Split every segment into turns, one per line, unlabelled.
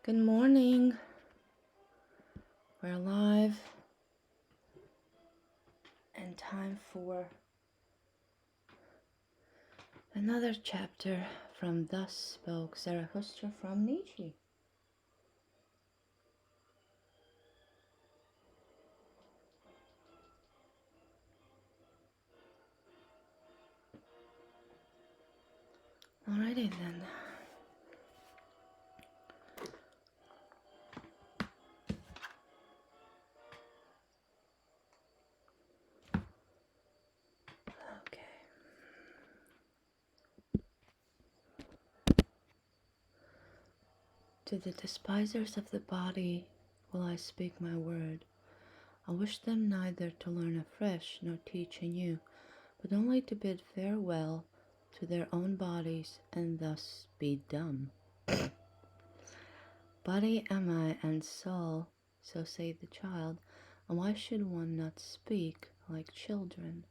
Good morning. We're alive. And time for another chapter from Thus Spoke Zarathustra from Nietzsche. Alrighty then. Okay. To the despisers of the body will I speak my word. I wish them neither to learn afresh nor teach anew, but only to bid farewell to their own bodies and thus be dumb. Body am I and soul, so say the child, and why should one not speak like children?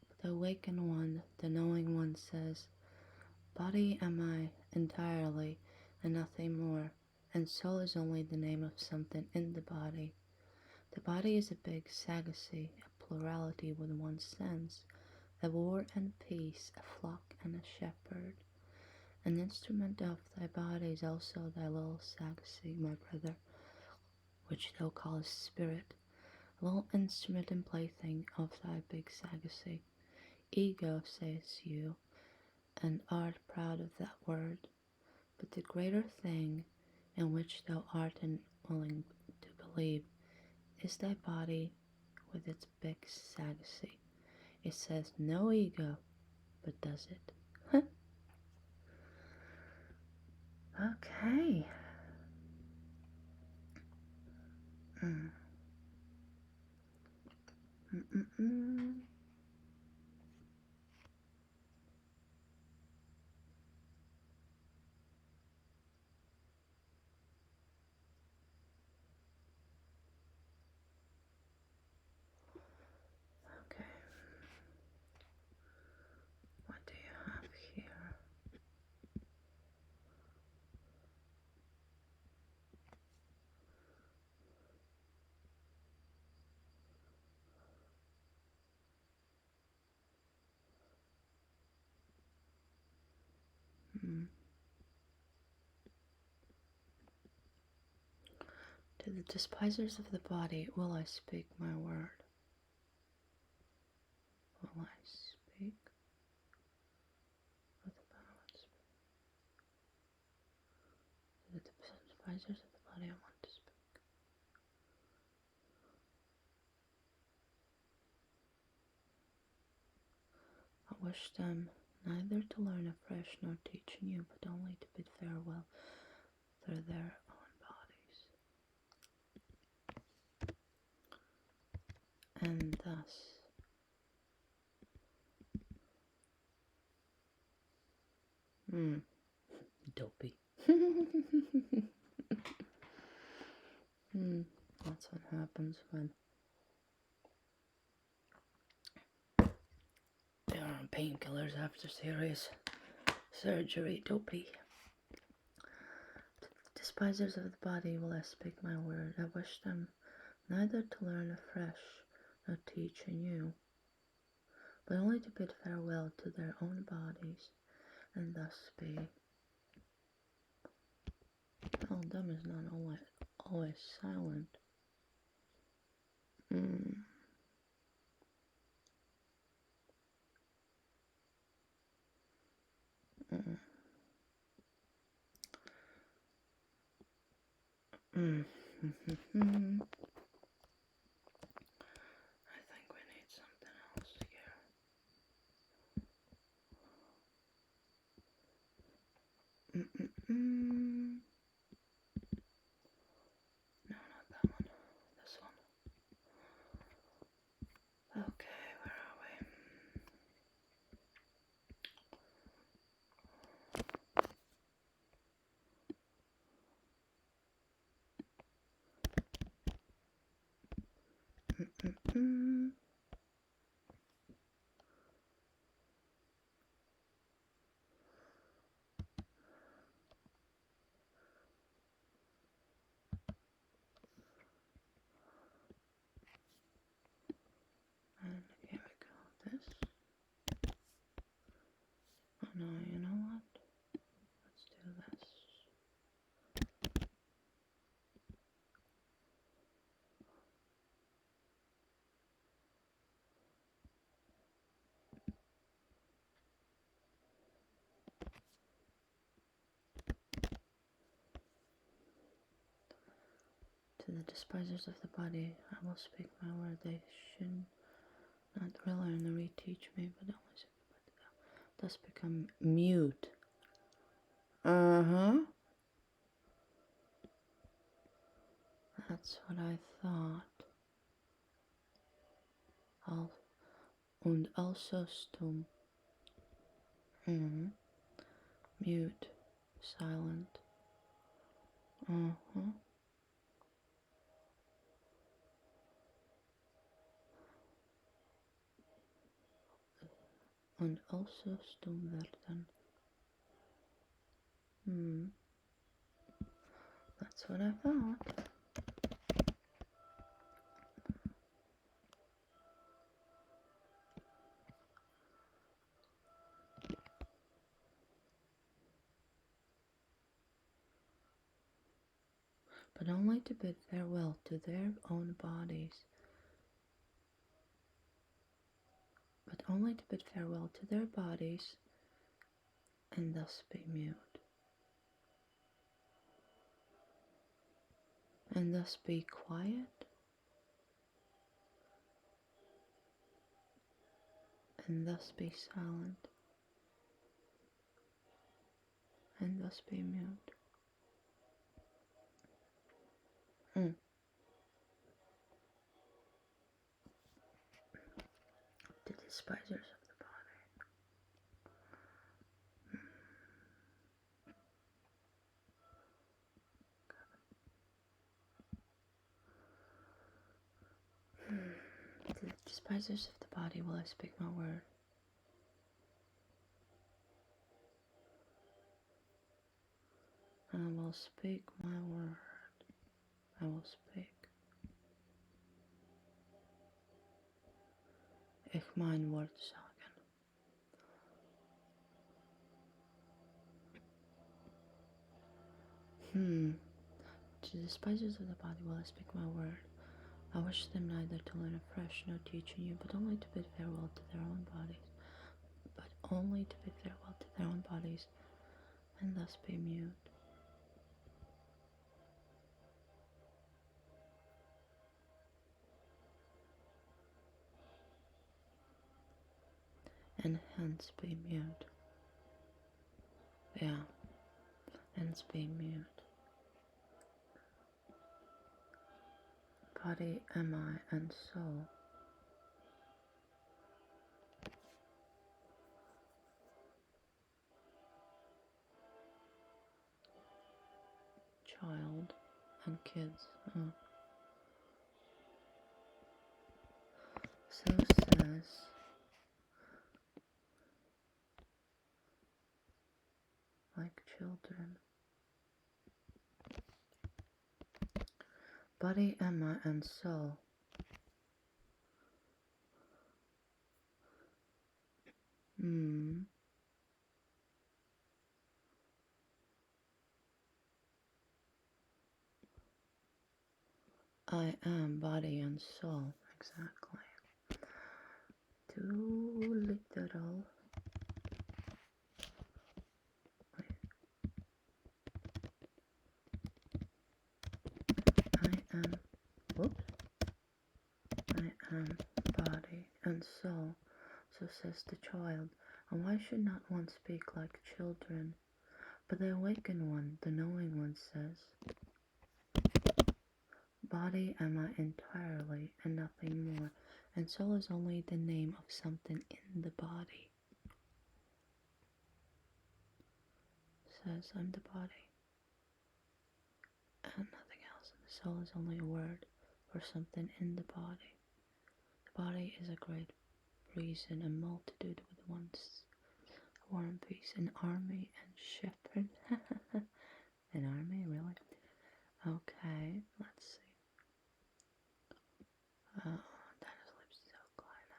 But the awakened one, the knowing one says, body am I entirely and nothing more, and soul is only the name of something in the body. The body is a big sagacy, a plurality with one sense, a war and peace, a flock and a shepherd. An instrument of thy body is also thy little sagacy, my brother, which thou callest spirit, a little instrument and plaything of thy big sagacy. Ego, sayest you, and art proud of that word, but the greater thing in which thou art unwilling to believe is thy body with its big sagacy. It says no ego, but does it? Okay. Okay. What do you have here? To the despisers of the body will I speak my word. Will I speak? With the balance. To the despisers of the body I want to speak. I wish them neither to learn afresh nor teach anew, but only to bid farewell through their own bodies. And thus, dopey. That's what happens when they're on painkillers after serious surgery. Dopey. To the despisers of the body will I speak my word. I wish them neither to learn afresh nor teach anew, but only to bid farewell to their own bodies, and thus be. Oh, dumb is not always silent. I think we need something else here. No, not that one. This one. Okay, where are we? No, you know what? Let's do this. To the despisers of the body, I will speak my word. They should not rely on the reteach me, but only say thus become mute. That's what I thought. Und also stumm. Mute. Silent. Und also stumm werden. That's what I thought. But only to bid farewell to their own bodies. But only to bid farewell to their bodies, and thus be mute. And thus be quiet, and thus be silent, and thus be mute. The despisers of the body. To the despisers of the body will I speak my word. I will speak my word. I will speak. Ich mein Wort sagen. To the despisers of the body will I speak my word. I wish them neither to learn afresh nor teaching you, but only to bid farewell to their own bodies. But only to bid farewell to their own bodies, and thus be mute. And hence be mute. Yeah, hence be mute. Body am I and soul. Child and kids. So says like children. Body am I and soul. I am body and soul, exactly. Too literal. I am body and soul, so says the child. And why should not one speak like children? But the awakened one, the knowing one, says, body am I entirely and nothing more, and soul is only the name of something in the body. Says I'm the body and nothing else, and the soul is only a word for something in the body. The body is a great reason, a multitude with one's war and peace, an army and shepherd. An army, really? Okay, let's see. Deines liebst so klein.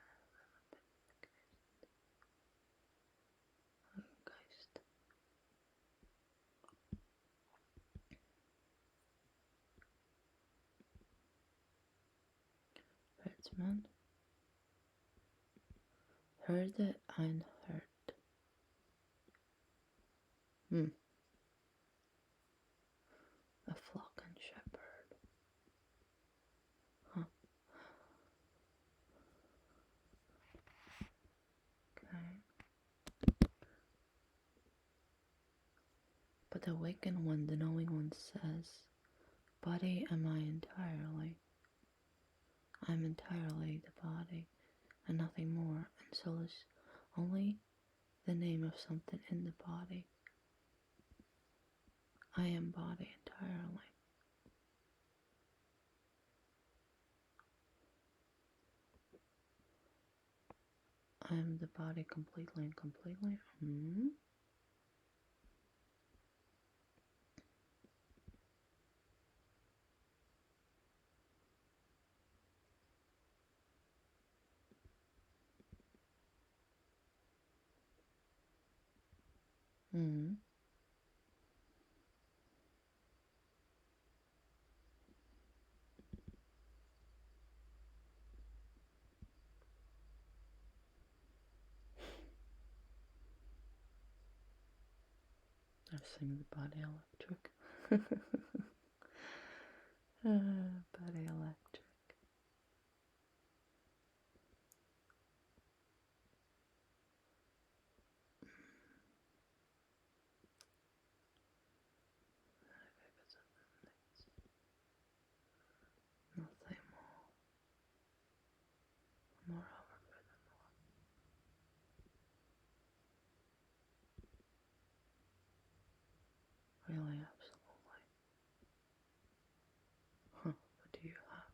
Okay. Instrument. Herde ein Herd. A flock and shepherd. Huh. Okay. But the awakened one, the knowing one says, body am I entirely. I'm entirely the body and nothing more, and soul is only the name of something in the body. I am body entirely. I am the body completely and completely. I've seen the body electric. Body electric. Nothing more furthermore. Really, absolutely. Huh, what do you have?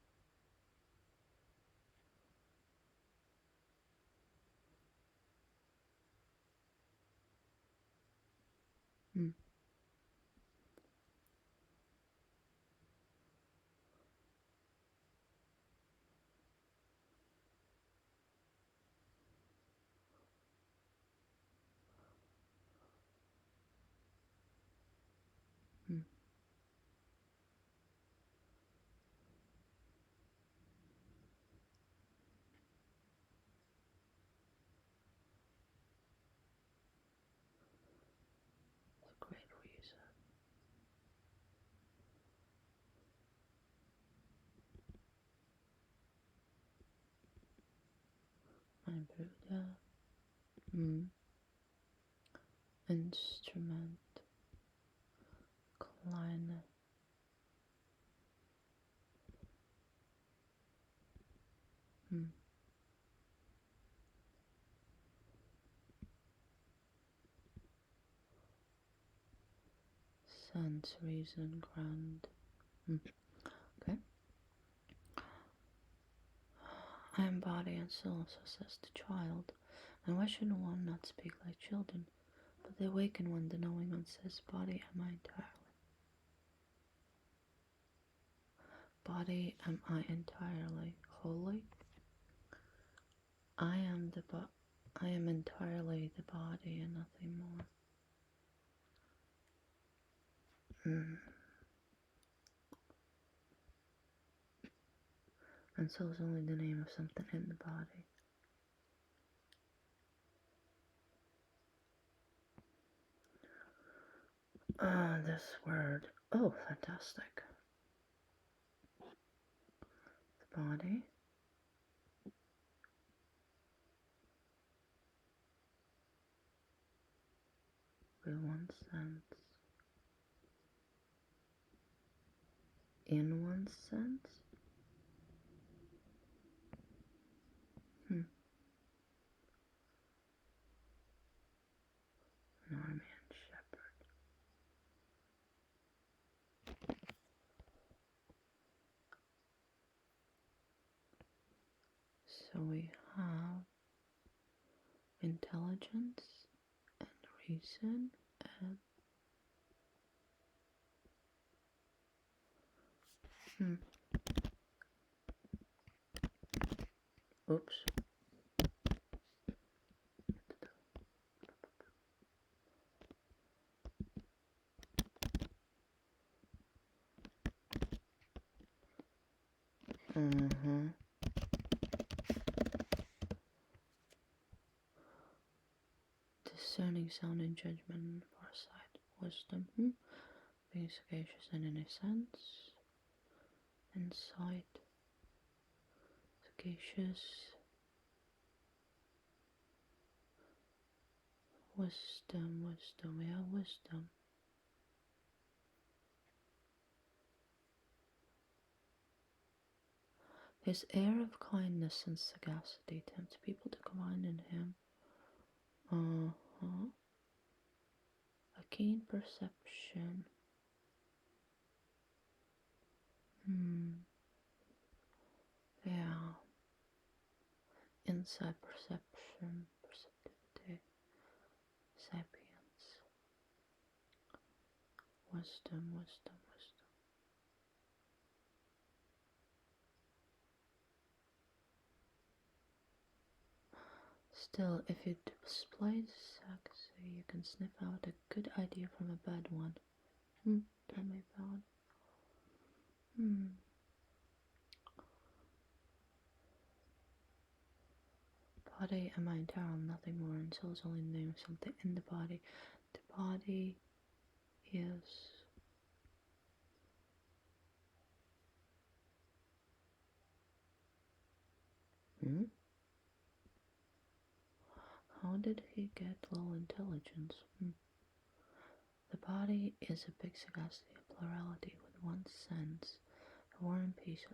It's a great reason. Mein Bruder. Instrument. Kleine. Sense, reason, ground. Okay. I am body and soul, so says the child. And why should one not speak like children? But the awakened one, the knowing one, says, body am I entirely. Body am I entirely. Wholly? I am entirely the body and nothing more. And soul is only the name of something in the body. This word. Oh, fantastic. The body. With one sense. In one sense. An army and shepherd. So we have intelligence and reason and oops. being sound in judgment and foresight, wisdom, being sagacious and innocence, insight, sagacious, wisdom, we have wisdom. His air of kindness and sagacity tempts people to confide in him. A keen perception. Yeah. Insight, perception, perceptivity, sapience, wisdom. Still, if you display sagacity, you can sniff out a good idea from a bad one. Tell me about it. Body and mind are nothing more, and soul is only the name of something in the body. The body is How did he get low intelligence? The body is a big sagacity, a plurality with one sense, a war and peace,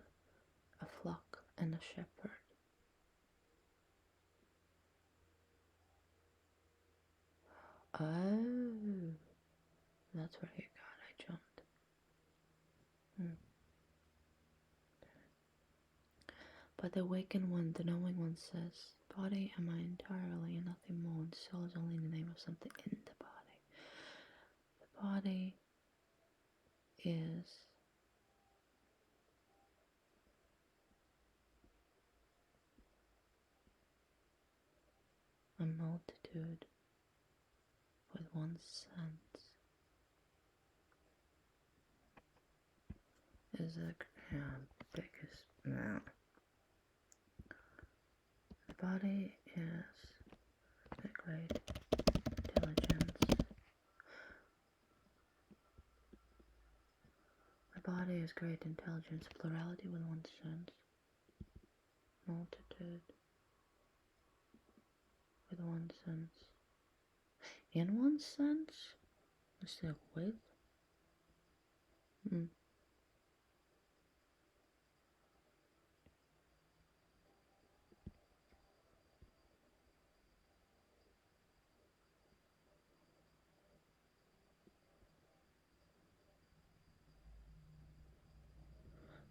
a flock, and a shepherd. Oh, that's where he got. I jumped. But the awakened one, the knowing one says, body am I entirely and nothing more, and soul is only the name of something in the body. The body is a multitude with one sense. Is the biggest now. The body is a great intelligence. The body is great intelligence, plurality with one sense, multitude with one sense. In one sense? Instead of with?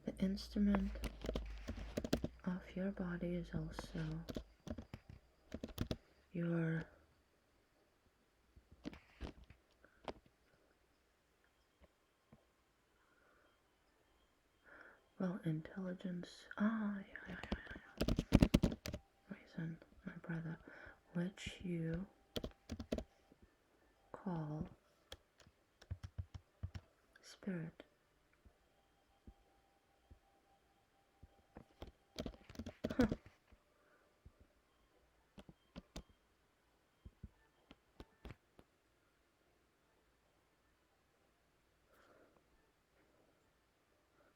The instrument of your body is also your intelligence. Reason, my brother, which you call spirit.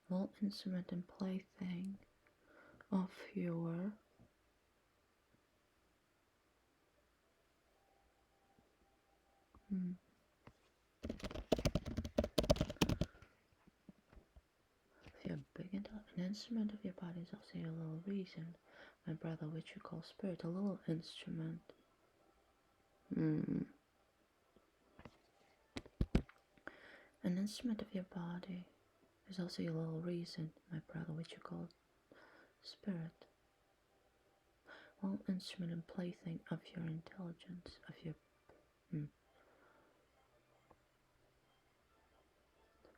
Little instrument and plaything of your an instrument of your body is also your little reason, my brother, which you call spirit. A little instrument. An instrument of your body is also your little reason, my brother, which you call spirit. Well, instrument and plaything of your intelligence, of your the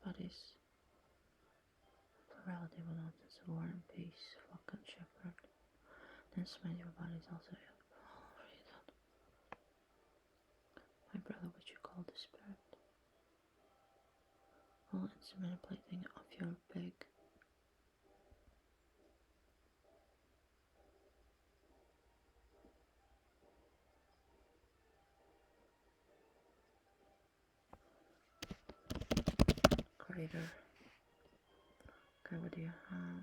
body's plurality without its war and peace, flock and shepherd. The instrument of your body is also your reason, my brother, which you call the spirit. Well, instrument and plaything of your big greater. Okay, what do you have?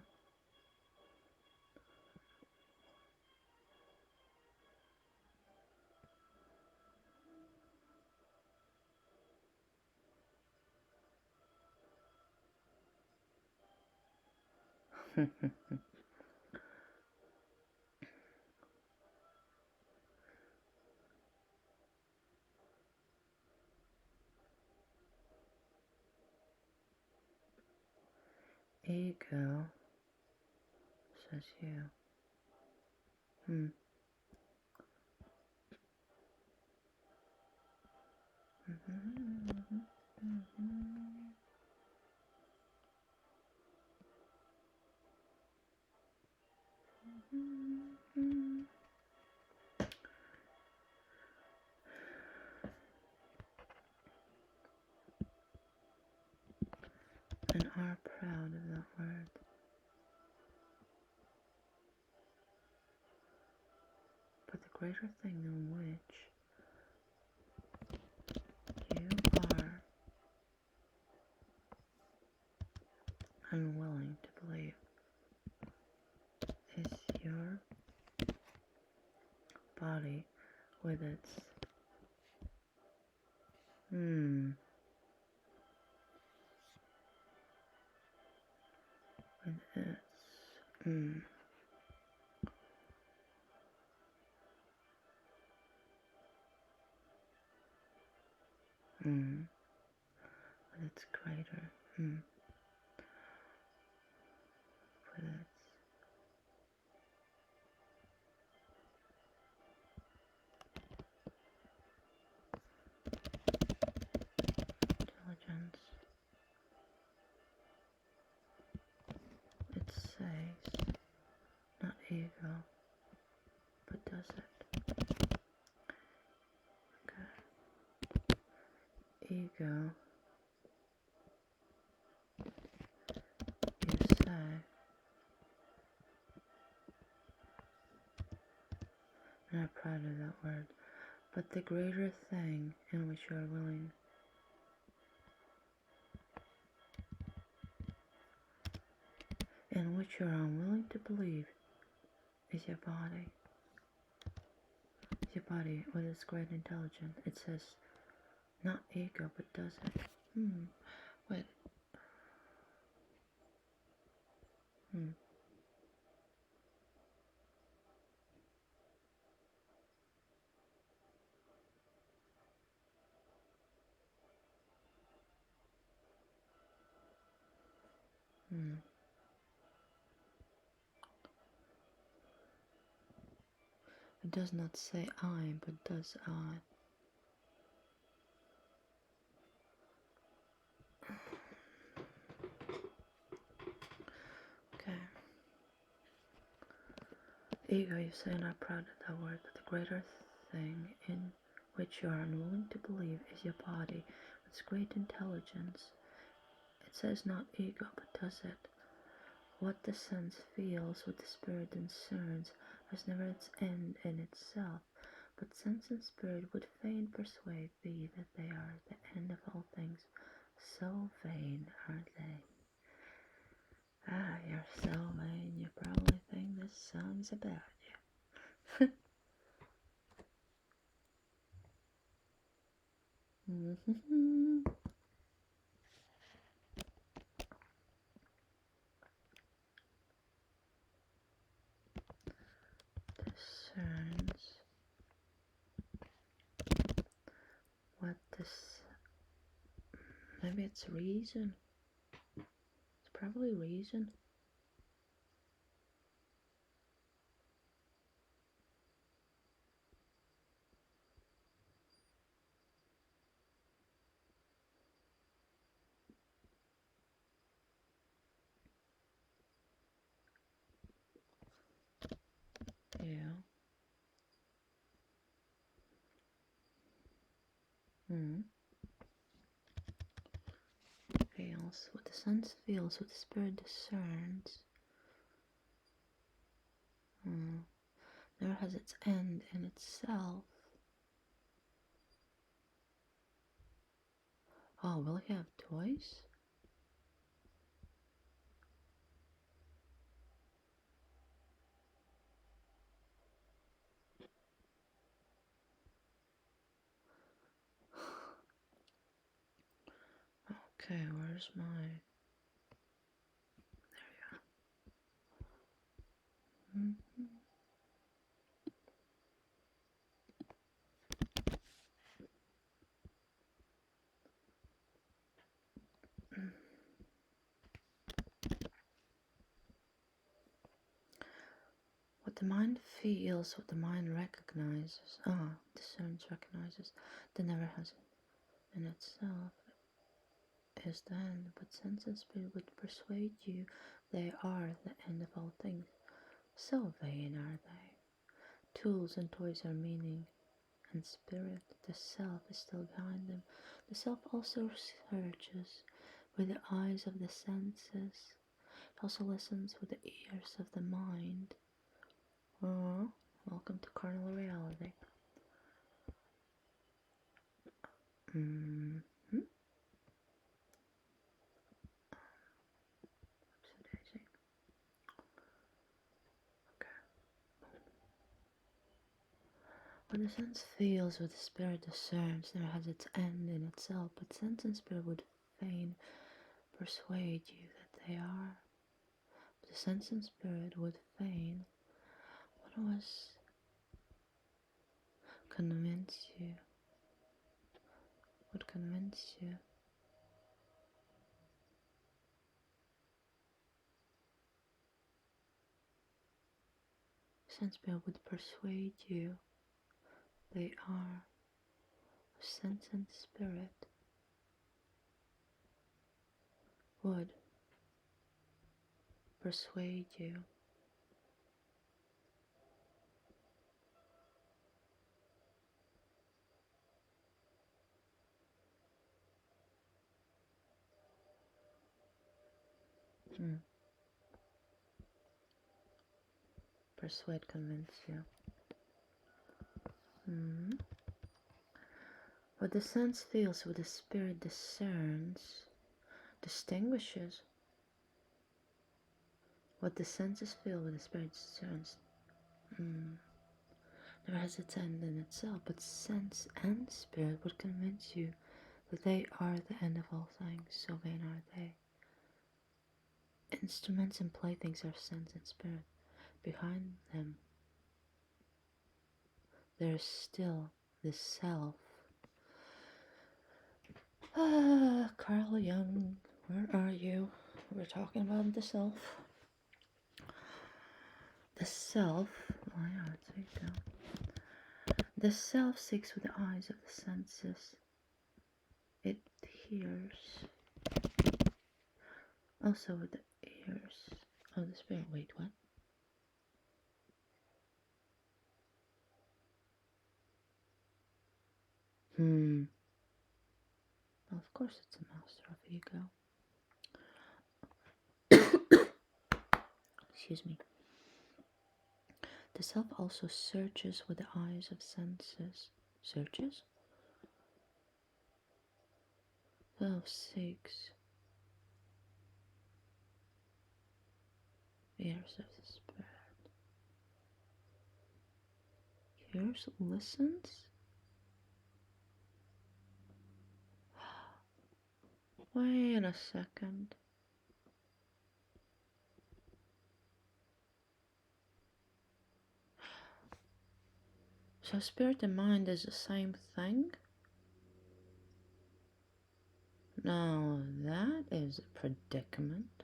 Ego says you. And are proud of that word. But the greater thing in which you are unwilling to believe is your body with its with its with its greater with its intelligence. It says not ego, but does it? Okay. Ego, you say, and I'm proud of that word, but the greater thing in which you are willing in which you are unwilling to believe is your body. Your body with its great intelligence. It says not ego, but does it? Wait. It does not say I, but does I. Okay. Ego, you say, not proud of that word, but the greater thing in which you are unwilling to believe is your body with its great intelligence. It says not ego, but does it? What the sense feels, what the spirit discerns, has never its end in itself, but sense and spirit would fain persuade thee that they are the end of all things. So vain are they. Ah, you're so vain, you probably think this song's about you. Discerns what this, maybe it's reason. It's probably reason. Yeah. Feels what the sense feels, what the spirit discerns. Never has its end in itself. Oh, will he have toys? Okay, where's my... There we are. What the mind feels, what the mind recognizes, discerns, recognizes, that never has it in itself, is the end, but sense and spirit would persuade you they are the end of all things. So vain are they. Tools and toys are meaning and spirit. The self is still behind them. The self also searches with the eyes of the senses. It also listens with the ears of the mind. Welcome to carnal reality. What the sense feels, what the spirit discerns, never has its end in itself, but sense and spirit would fain persuade you that they are. But the sense and spirit would fain, what was convince you, would convince you. Sense spirit would persuade you they are. Sense and spirit would persuade you. Persuade, convince you. What the sense feels, what the spirit discerns, distinguishes. What the senses feel, what the spirit discerns, never has its end in itself, but sense and spirit would convince you that they are the end of all things. So vain are they. Instruments and playthings are sense and spirit. Behind them, there is still the self. Carl Jung, where are you? We're talking about the self. The self, oh yeah, there you go. The self seeks with the eyes of the senses. It hears. Also with the ears of the spirit. Wait, what? Well, of course it's a master of ego. Excuse me. The self also searches with the eyes of senses. Searches? Self seeks. Ears of the spirit. Hears, listens? Wait a second. So spirit and mind is the same thing? Now that is a predicament.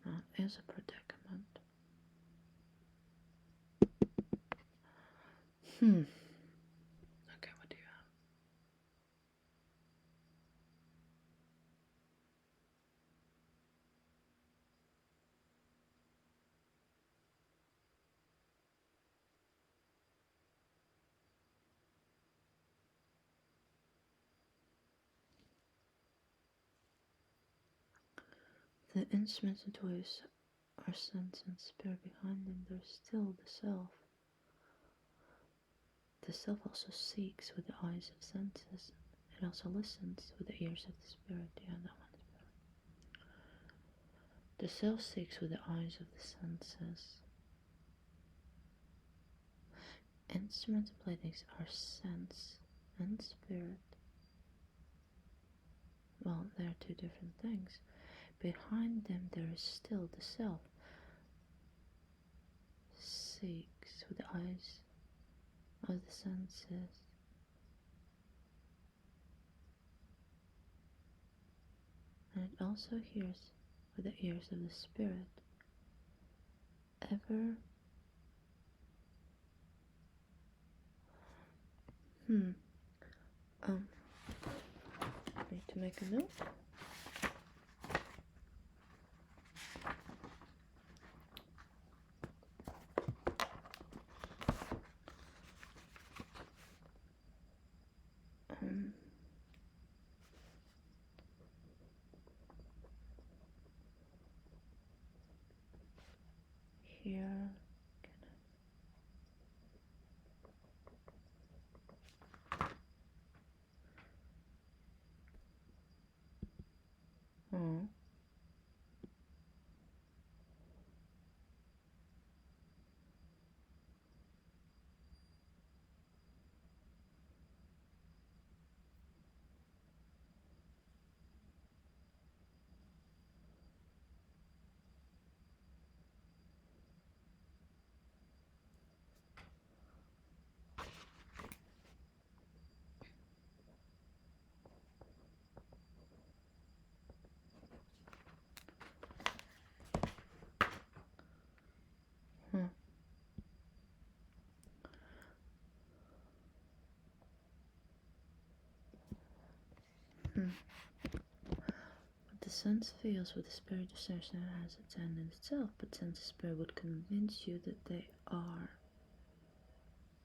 That is a predicament. Okay, what do you have? The instruments and toys are sense and spirit. Behind them there's still the self. The self also seeks with the eyes of senses. It also listens with the ears of the spirit. Yeah, that one is better. The self seeks with the eyes of the senses. Instruments and playthings are sense and spirit. Well, they are two different things. Behind them there is still the self. Seeks with the eyes of the senses. And it also hears with the ears of the spirit. Ever need to make a note. Here. Oh. What the sense feels, what the spirit discerns now has its end in itself, but since the spirit would convince you that they are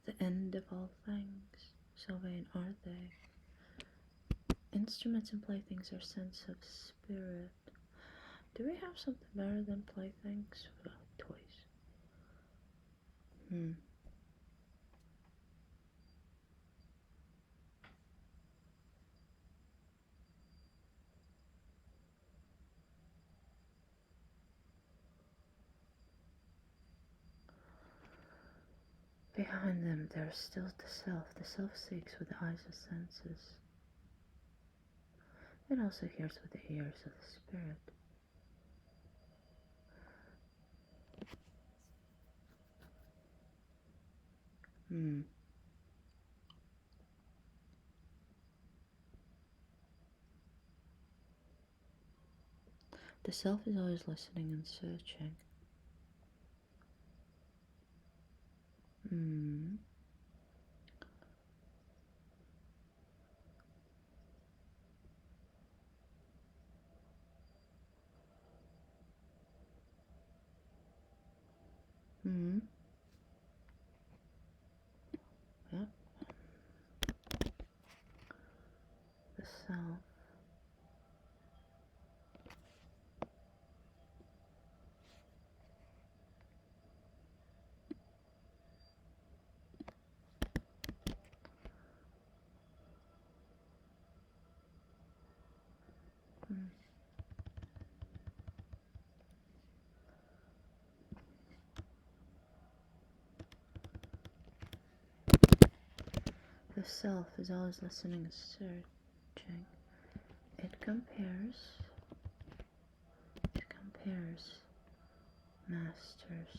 the end of all things, so vain are they. Instruments and playthings are sense of spirit. Do we have something better than playthings? Oh, toys. Behind them there is still the self. The self seeks with the eyes of senses. It also hears with the ears of the spirit. The self is always listening and searching. Yep. The self. The self is always listening and searching. It compares masters.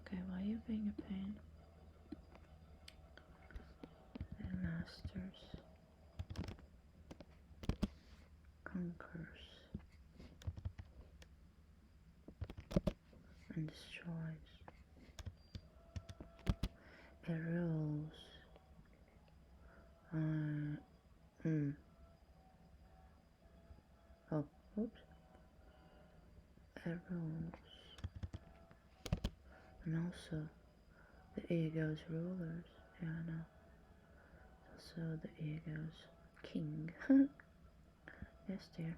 Okay, why are you being a pain? And masters. Conquers. And destroys. It rules. Oh, oops. It rules. And also, the ego's rulers. Yeah, I know. Also, the ego's king. Yes, dear.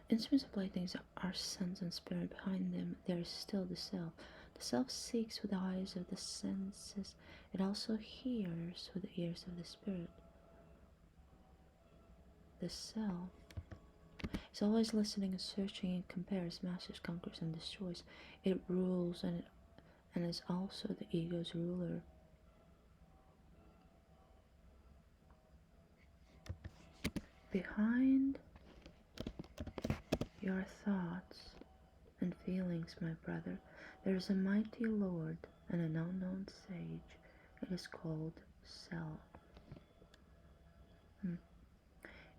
Instruments and playthings are sense and spirit. Behind them, there is still the self. The self seeks with the eyes of the senses. It also hears with the ears of the spirit. The self is always listening and searching and compares, masters, conquers, and destroys. It rules and and is also the ego's ruler. Behind your thoughts and feelings, my brother, there is a mighty Lord and an unknown sage. It is called self.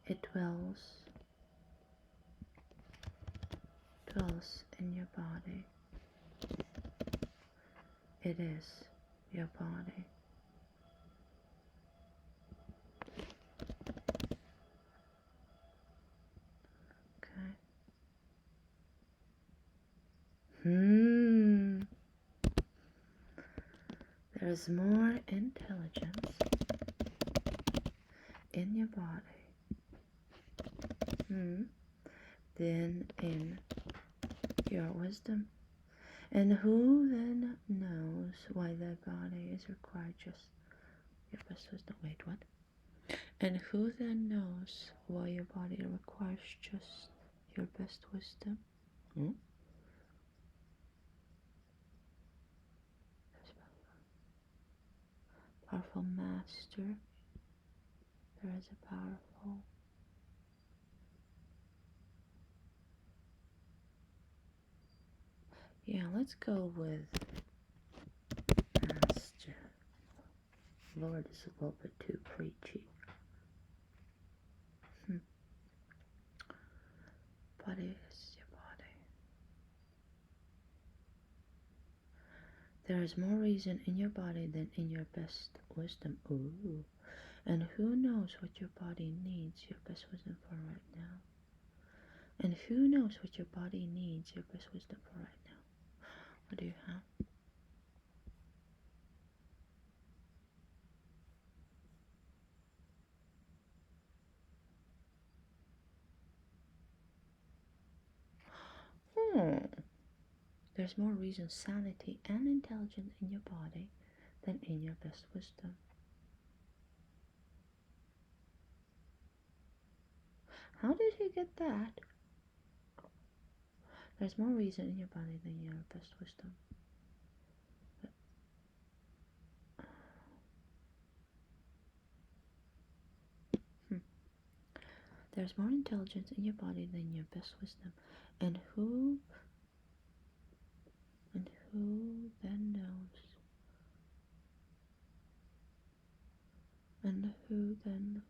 It dwells in your body. It is your body. Okay. There's more intelligence in your body than in your wisdom. And who then knows why thy body is required just your best wisdom? Wait, what? And who then knows why your body requires just your best wisdom? Powerful master. There is a powerful. Yeah, let's go with master. Lord is a little bit too preachy. Body is your body. There is more reason in your body than in your best wisdom. Ooh. And who knows what your body needs your best wisdom for right now? And who knows what your body needs your best wisdom for right now? What do you have? There's more reason, sanity, and intelligence in your body than in your best wisdom. How did he get that? There's more reason in your body than your best wisdom. There's more intelligence in your body than your best wisdom. And who then knows? And who then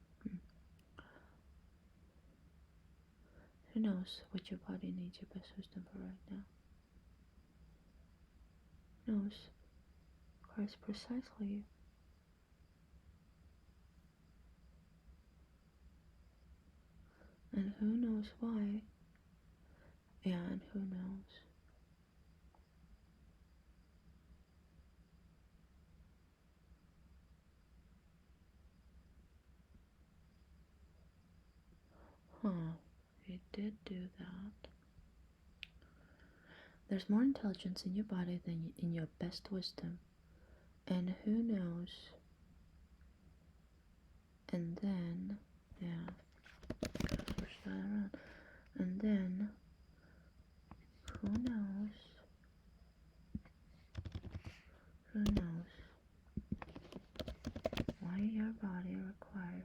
who knows what your body needs your best wisdom for right now? Knows Christ precisely you. And who knows why? Yeah, and who knows? He did do that. There's more intelligence in your body than in your best wisdom. And who knows? And then, push that around. And then, who knows? Who knows why your body requires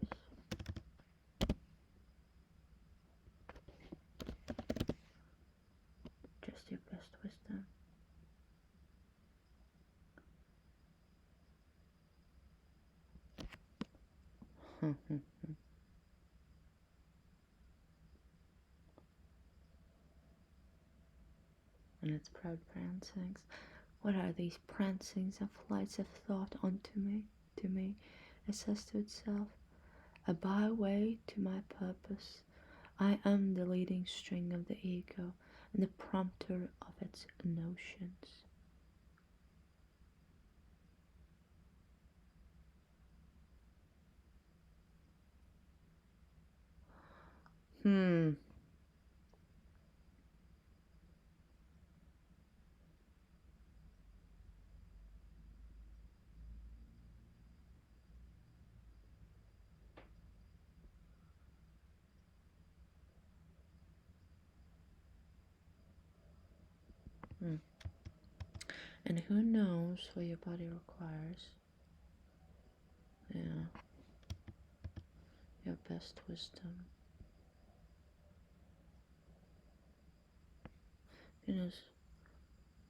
just your best wisdom? And its proud prancings. What are these prancings and flights of thought unto me? To me, it says to itself, a byway to my purpose. I am the leading string of the ego and the prompter of its notions. And who knows what your body requires? Yeah, your best wisdom. Who knows?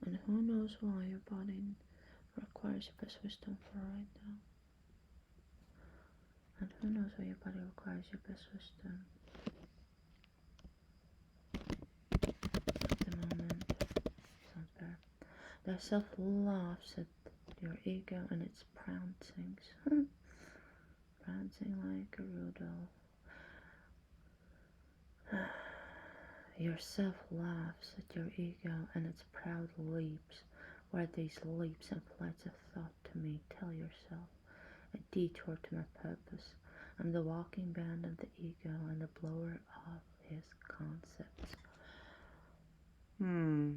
And who knows why your body requires your best wisdom for right now? And who knows why your body requires your best wisdom at the moment? Sounds better. The self laughs at your ego and its prancings. Prancing like a Rudolph. Yourself laughs at your ego and its proud leaps. Where these leaps and flights of thought to me, tell yourself, a detour to my purpose. I'm the walking band of the ego and the blower of his concepts. Mm-hmm.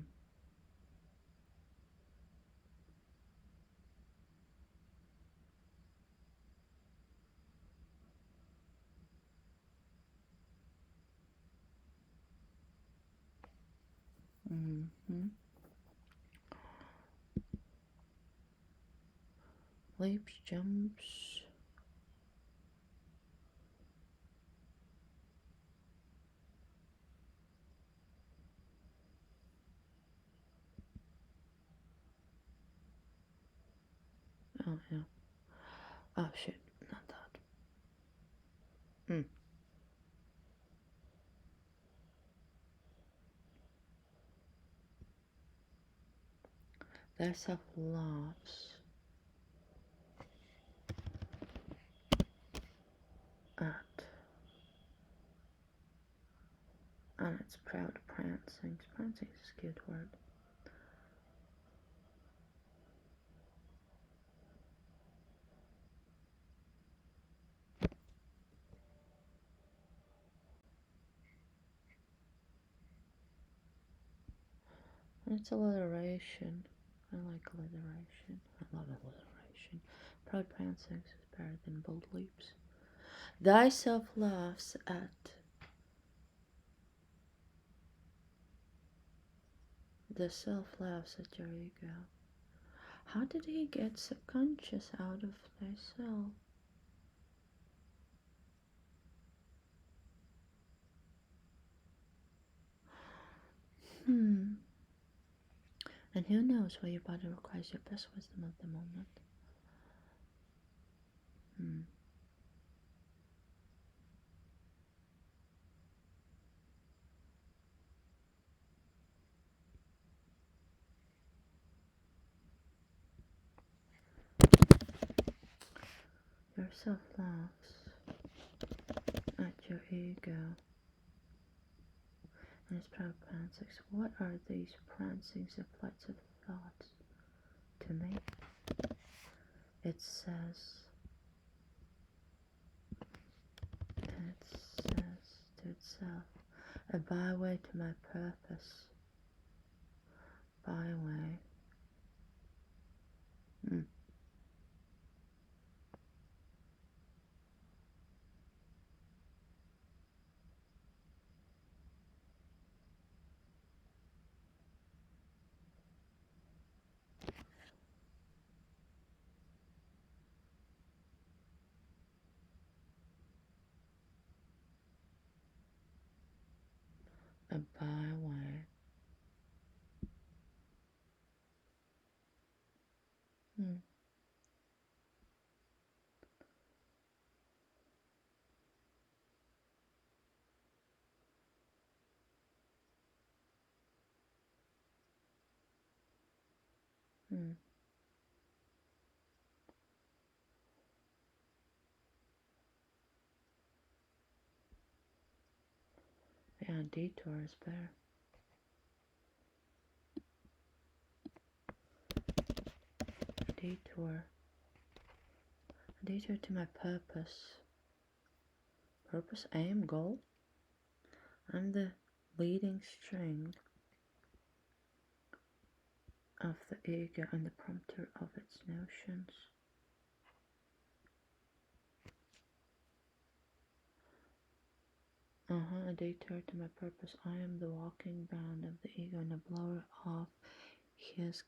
Leaps, jumps. Oh, yeah. Oh, shit. Not that. Their self laughs at and its proud prancings. Prancing is a cute word. It's alliteration. I like alliteration. I love alliteration. Proud prancings is better than bold leaps. Thyself laughs at the self laughs at your ego. How did he get subconscious out of thyself? And who knows why your body requires your best wisdom at the moment? Your self laughs at your ego and its proud prancings. What are these prancings and flights of thoughts to me? It says to itself, a byway to my purpose. Byway. A byway. Yeah, detour is better. Detour. A detour to my purpose. Purpose, aim, goal. I'm the leading string of the ego and the prompter of its notions. A detour to my purpose. I am the walking band of the ego and the blower of his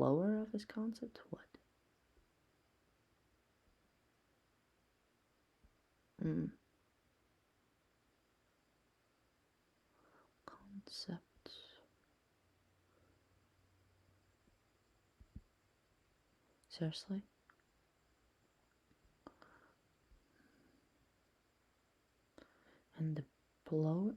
blower of his concept? What? Concept. Seriously? And the blower?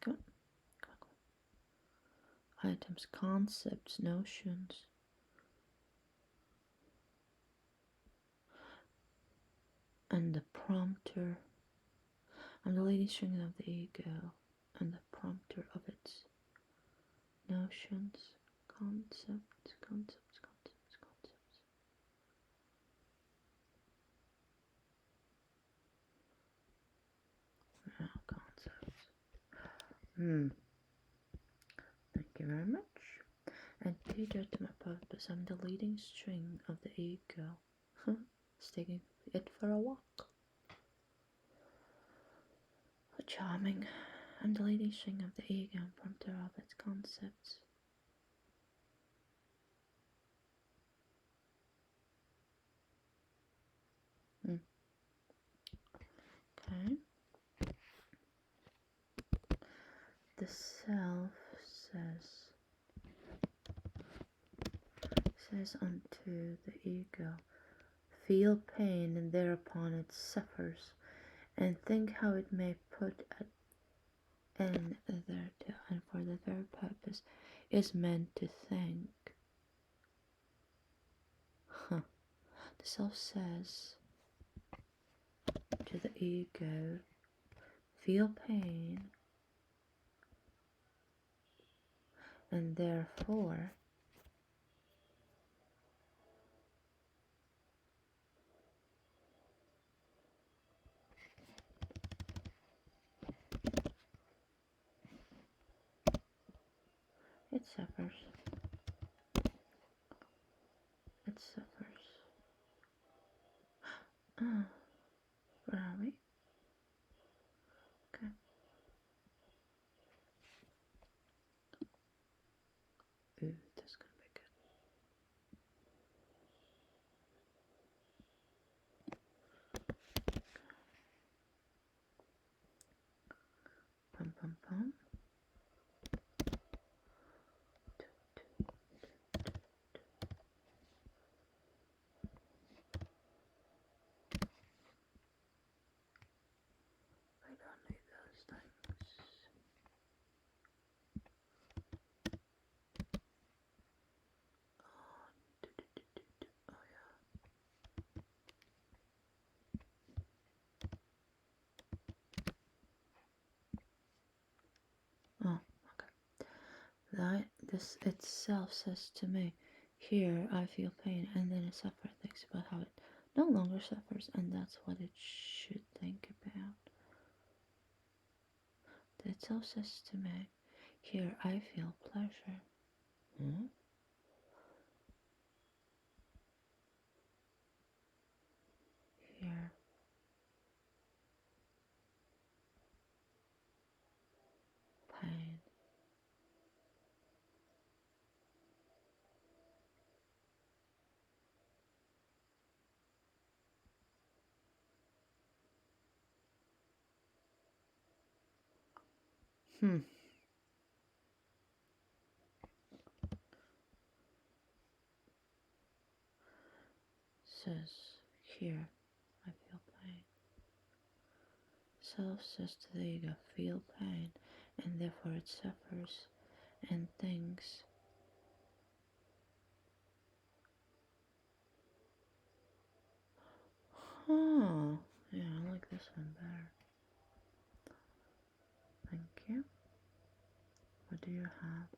Go. Items, concepts, notions. And the prompter. I'm the leading string of the ego and the prompter of its notions, concepts. Oh, concepts. Thank you very much. And teacher to my purpose, I'm the leading string of the ego. It's taking it for a walk. How charming. I'm the leading string of the ego and prompter of its concepts. Okay. The self says unto the ego, feel pain, and thereupon it suffers, and think how it may put an end thereto, and for the very purpose is meant to think. The self says to the ego, feel pain, and therefore it suffers. It suffers. Where are we? Okay. Ooh, that's gonna be good. Pum pum pum. I don't need those things. Oh yeah. Oh, okay. This itself says to me, here I feel pain, and then it suffers, thinks about how it no longer suffers, and that's what it should think about. The itself says to me, here I feel pleasure. Here pain. Says, here I feel pain. Self says to the ego, feel pain, and therefore it suffers and thinks. Oh, yeah, I like this one better. Thank you. What do you have?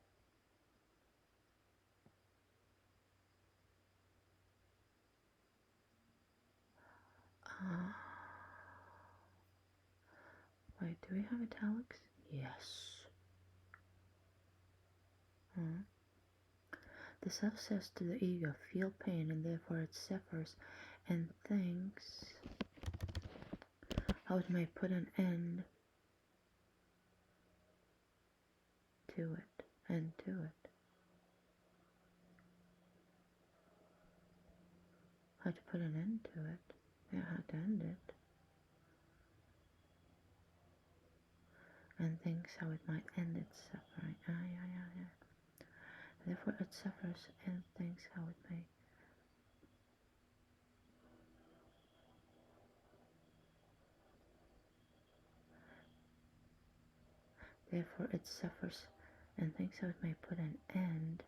Wait, do we have italics? Yes. The self says to the ego, feel pain, and therefore it suffers and thinks how it may put an end to it, How to put an end to it. Yeah, how to end it. And thinks how it might end its suffering. Yeah. Therefore it suffers and thinks how it may. Therefore it suffers and thinks how it may put an end.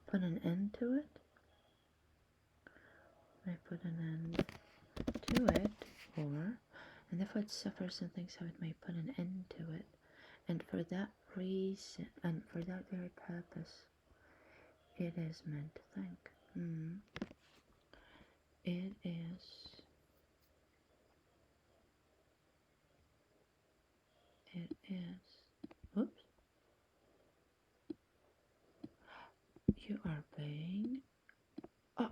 Put an end to it? May put an end to it, or, and therefore it suffers and thinks how it may put an end to it. And for that reason, and for that very purpose, it is meant to think. It is. Oops. You are being. Oh.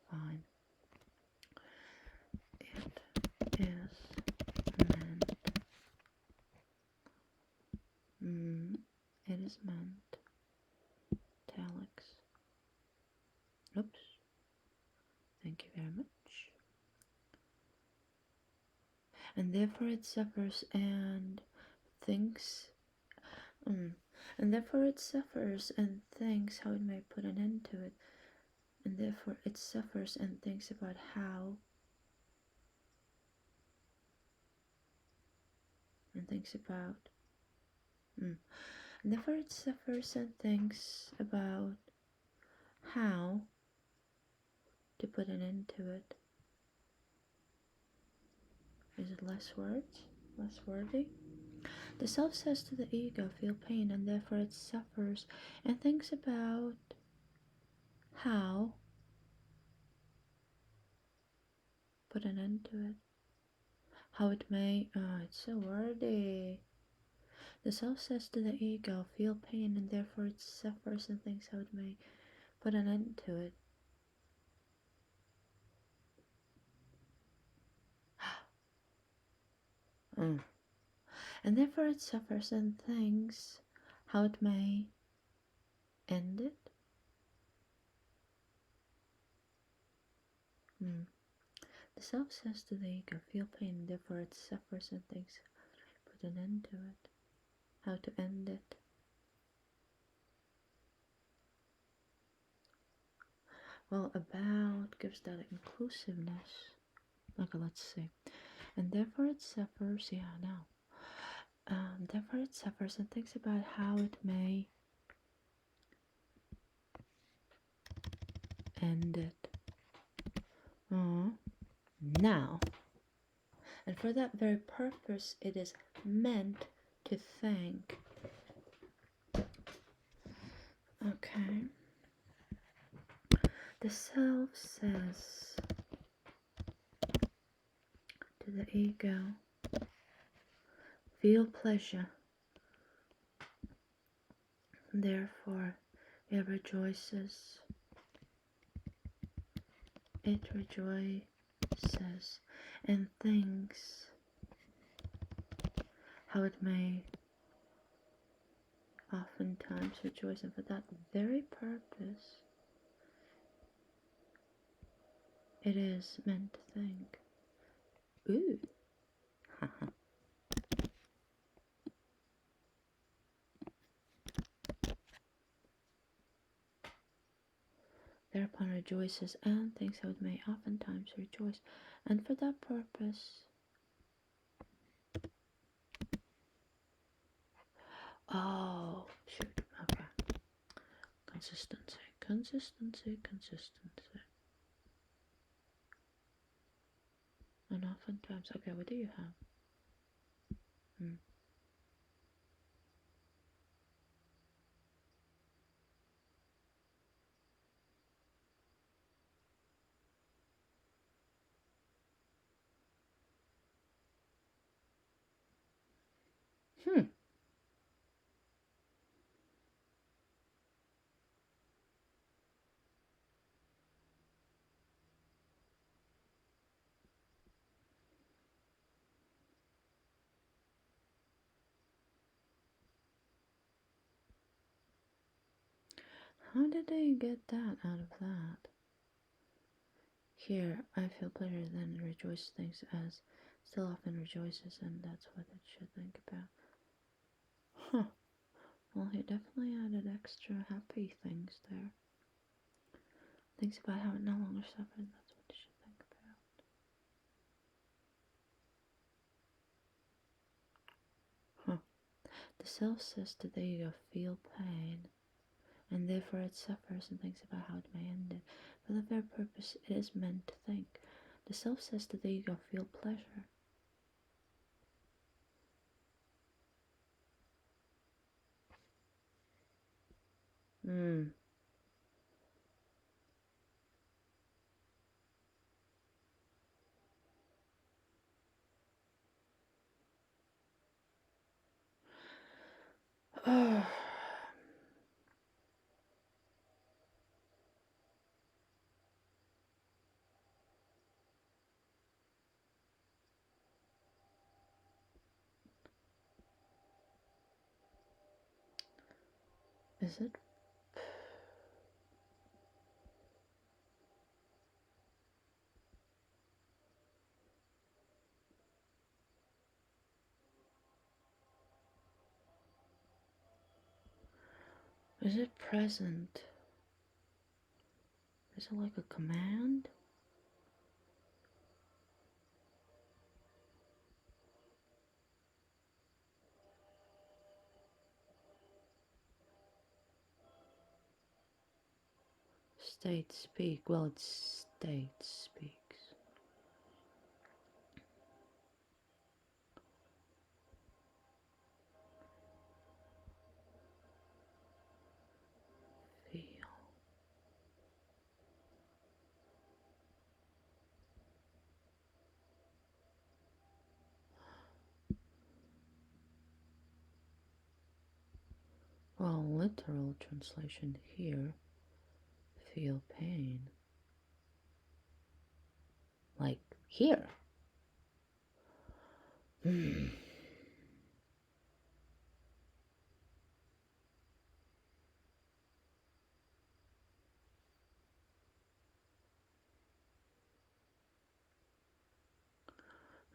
Fine. It is meant. It is meant. Italics. Oops. Thank you very much. And therefore it suffers and thinks. And therefore it suffers and thinks how it may put an end to it. And therefore it suffers and thinks about how. And thinks about. And therefore it suffers and thinks about how to put an end to it. Is it less words? Less worthy? The self says to the ego, feel pain, and therefore it suffers and thinks about how put an end to it. How it may, it's so wordy. The self says to the ego, feel pain, and therefore it suffers and thinks how it may put an end to it. And therefore it suffers and thinks how it may end it. The self says to the ego, feel pain, and therefore it suffers and thinks put an end to it. How to end it. Well, about gives that inclusiveness. Okay, let's see. And therefore it suffers, therefore it suffers and thinks about how it may end it. Now, and for that very purpose, it is meant to think. Okay. The self says to the ego, feel pleasure. Therefore, it rejoices. It rejoices and thinks how it may oftentimes rejoice, and for that very purpose, it is meant to think. Ooh. Thereupon rejoices and thinks how it may oftentimes rejoice, and for that purpose. Oh, shoot. Okay. Consistency. And oftentimes. Okay, what do you have? How did they get that out of that? Here, I feel pleasure, then rejoice things as still often rejoices, and that's what it should think about. Huh. Well, he definitely added extra happy things there. Thinks about how it no longer suffers, that's what it should think about. Huh. The self says that the ego feel pain, and therefore it suffers and thinks about how it may end it. For the very purpose it is meant to think. The self says that the ego feel pleasure. Is it? Is it present? Is it like a command? State speak. Well, it's state speaks. Feel. Well, literal translation here. Feel pain. Like here.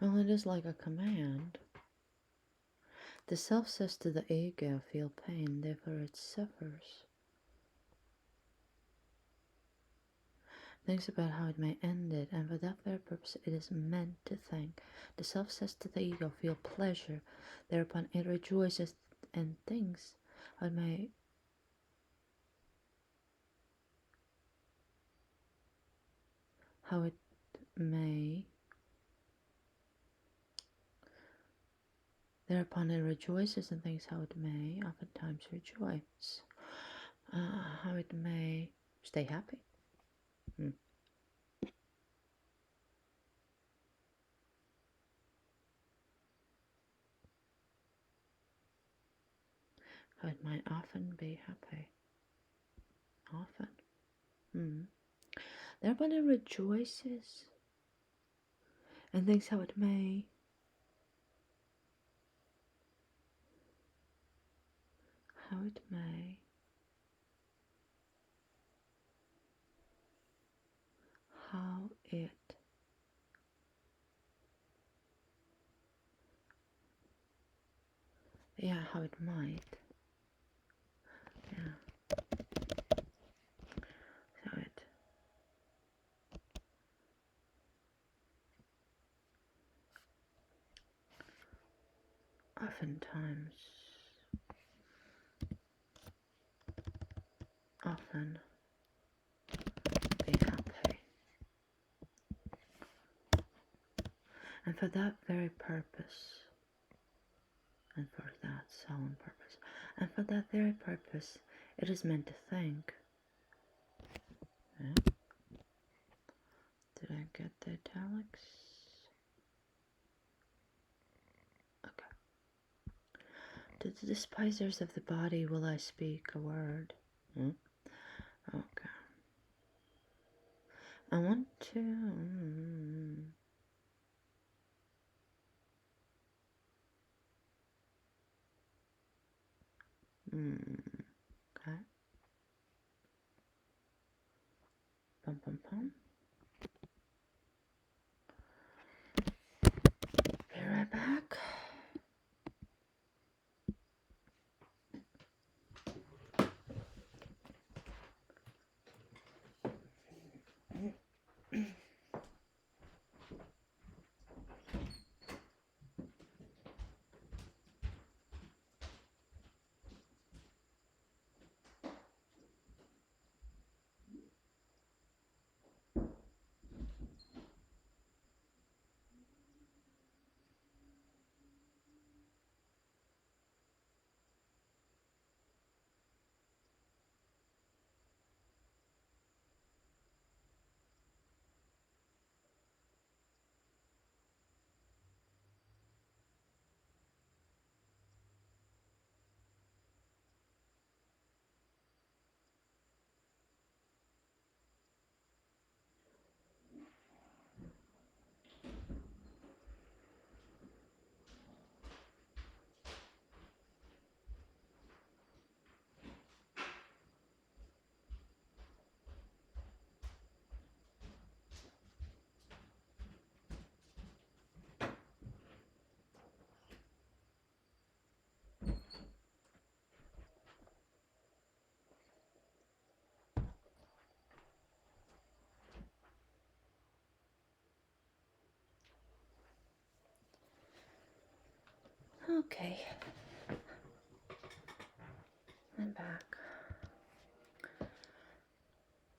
Well, it is like a command. The self says to the ego, feel pain, therefore it suffers. Thinks about how it may end it, and for that very purpose it is meant to think. The self says to the ego, feel pleasure, thereupon it rejoices and thinks how it may thereupon it rejoices and thinks how it may oftentimes rejoice, how it may stay happy. How it might often be happy. Often. Thereupon it rejoices and thinks how it may how it how it might how it oftentimes often be happy. And for that very purpose, and for that solemn purpose, and for that very purpose, it is meant to think. Yeah. Did I get the italics? Okay. To the despisers of the body will I speak a word. Okay. I want to... Okay. pum, pum. Be right back. Okay, I'm back.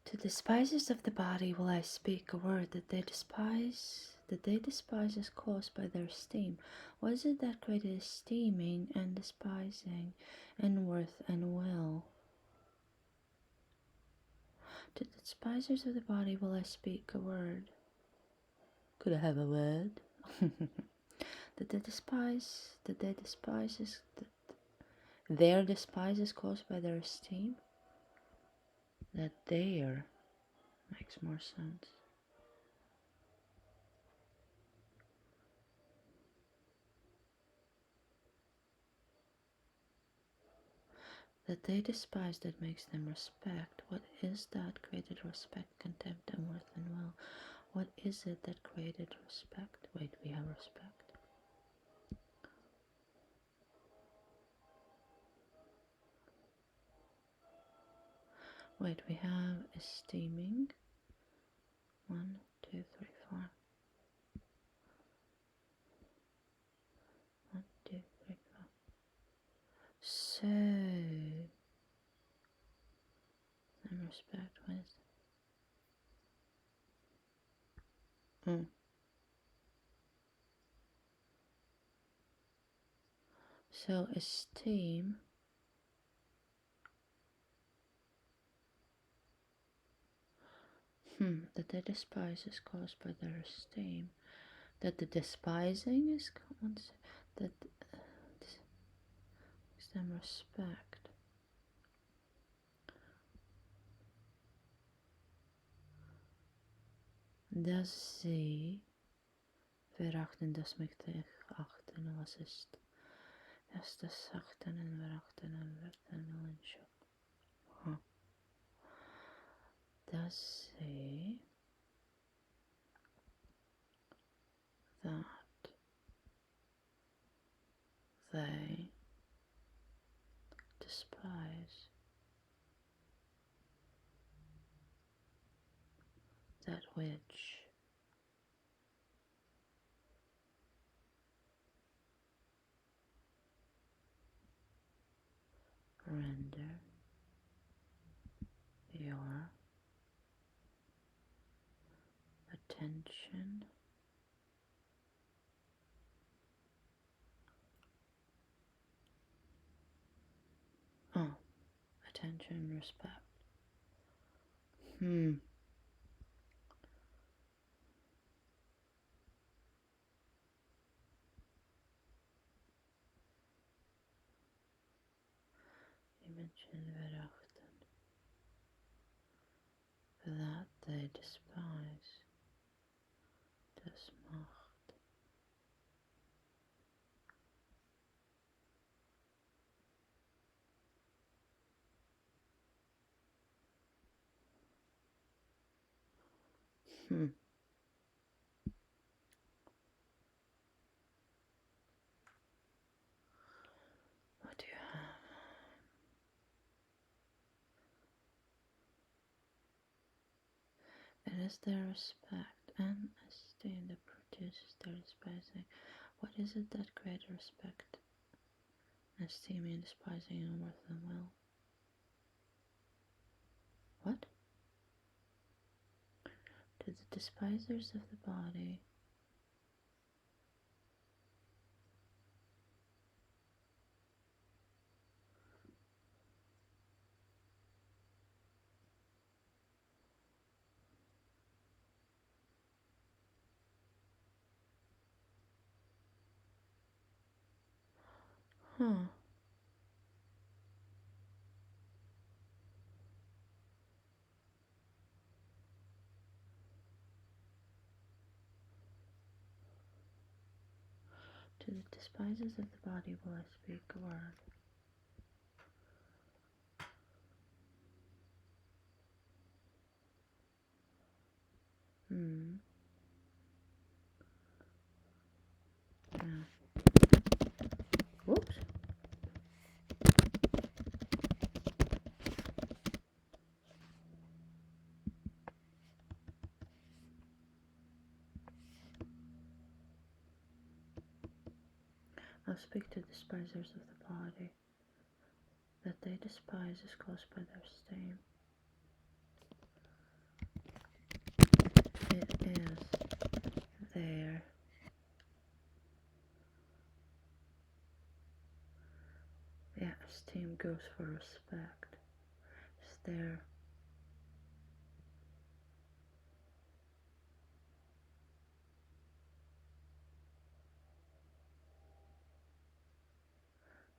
To despisers of the body will I speak a word that they despise is caused by their esteem. What is it that created esteeming and despising and worth and will? To the despisers of the body will I speak a word. Could I have a word? That they despise is their despise is caused by their esteem. That their makes more sense. That they despise that makes them respect. What is that created respect, contempt, and worth and will? What is it that created respect? Wait, we have respect. Wait, we have esteeming. 1, 2, 3, 4. 1, 2, 3, 4. So, and respect. What is it? So esteem that they despise is caused by their esteem. That the despising is that gives them respect. Dass sie verachten, das möchte ich achten. Was ist? Dass das achten und verachten und werten willen schon. Dass sie that they despise that which render your attention attention, respect. You mentioned verachten. That they despise. Das macht. What do you have? It is their respect and esteem that produces their despising. What is it that creates respect, esteeming, despising, and worth and will? What? To the despisers of the body, To the despisers of the body will I speak a word. Yeah. Whoops. I'll speak to despisers of the body. That they despise is caused by their esteem. It is their esteem goes for respect. It's their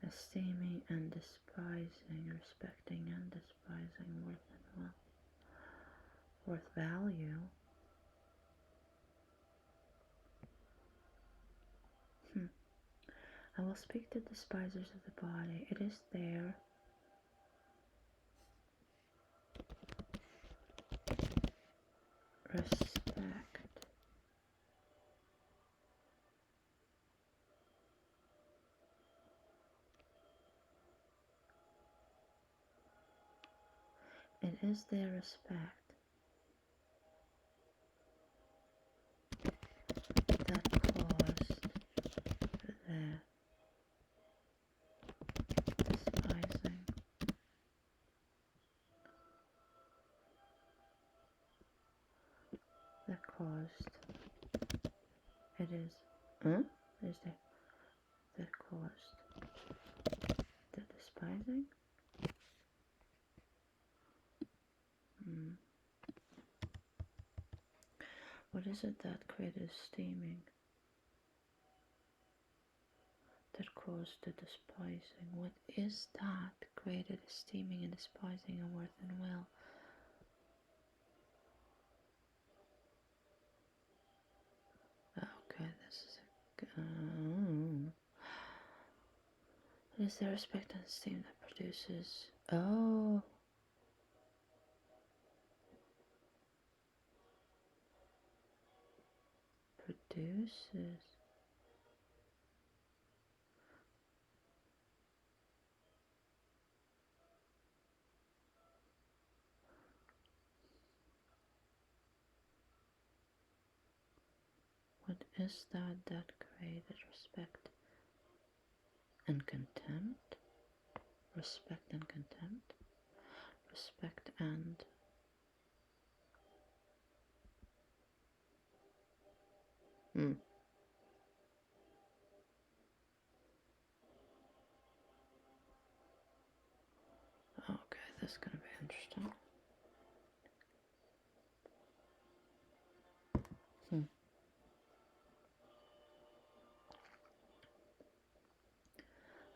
esteeming and despising, respecting and despising, worth and will. Worth value. I will speak to despisers of the body. It is their respect. It is their respect that caused their despising. That caused. It is. Is that caused the despising? What is it that created esteeming? That caused the despising? What is that created esteeming and despising and worth and will? Okay, this is it is the respect and esteem that produces. Oh. Produces. What is that created respect and contempt? Respect and contempt? Respect and Okay, this is gonna be interesting.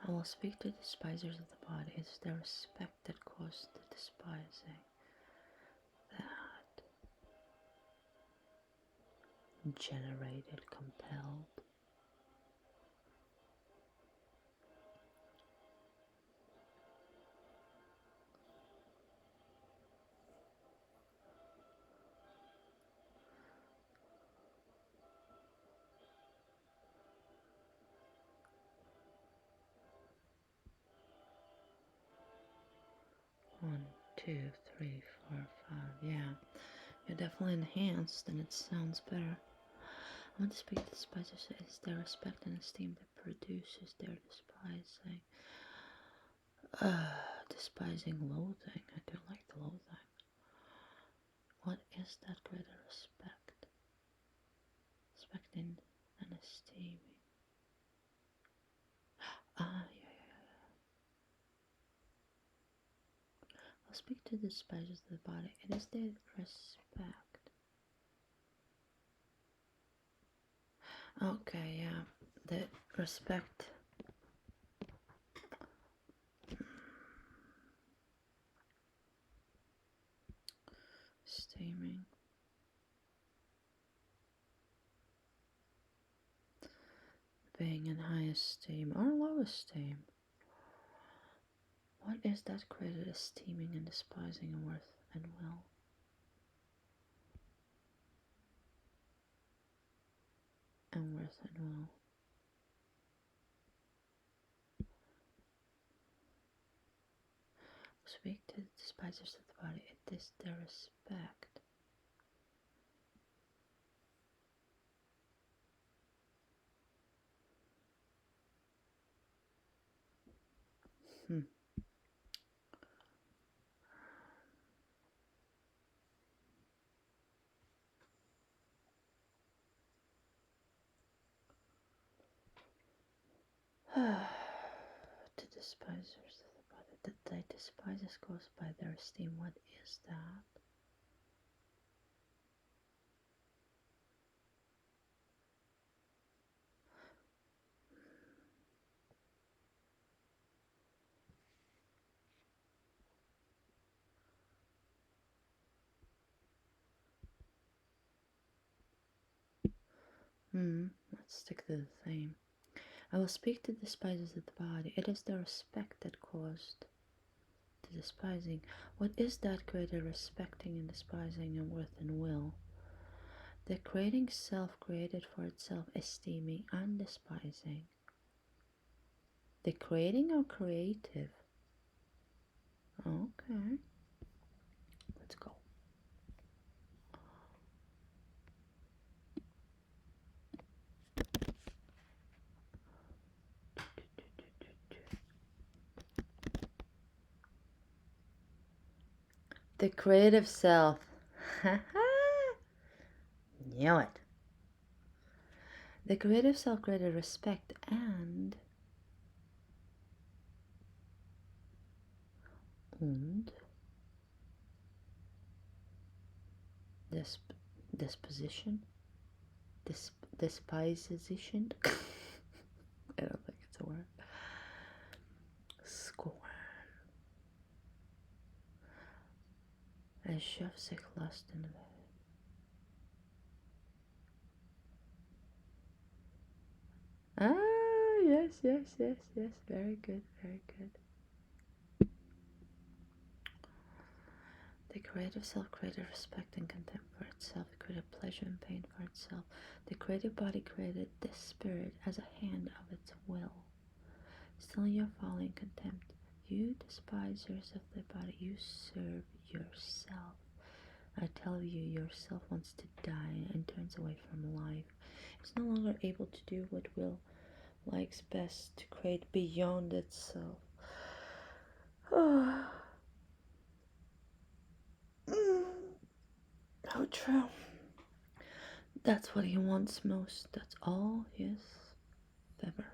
I will speak to despisers of the body. It's their respect that caused the despising. That generated, compelled. 2, 3, 4, 5. Yeah, you're definitely enhanced, and it sounds better. I want to speak to despisers. It is their respect and esteem that produces their despising. Despising loathing. I do like the loathing. What is that greater respect? Respecting and esteeming. Yeah. I'll speak to the despisers of the body. It is their respect. Okay, yeah. The respect. Esteeming. Being in high esteem or low esteem. What is that greater esteeming and despising and worth and will? And worth and will. Speak to the despisers of the body. It is their respect. To despisers of the body. That they despise is caused by their esteem. What is that? Let's stick to the theme. I will speak to despisers of the body. It is the respect that caused the despising. What is that greater respecting and despising and worth and will? The creating self created for itself, esteeming and despising. The creating or creative? Okay. Let's go. The creative self. Knew it. The creative self created respect and disposition. Despisation. I don't think it's a word. Scorn. Ich habe sich lost in the yes. Very good. The creative self created respect and contempt for itself. It created pleasure and pain for itself. The creative body created this spirit as a hand of its will. Still in your folly and contempt, you despisers of the body, you serve yourself. I tell you, yourself wants to die and turns away from life. It's no longer able to do what will likes best, to create beyond itself. How true. That's what he wants most. That's all his ever.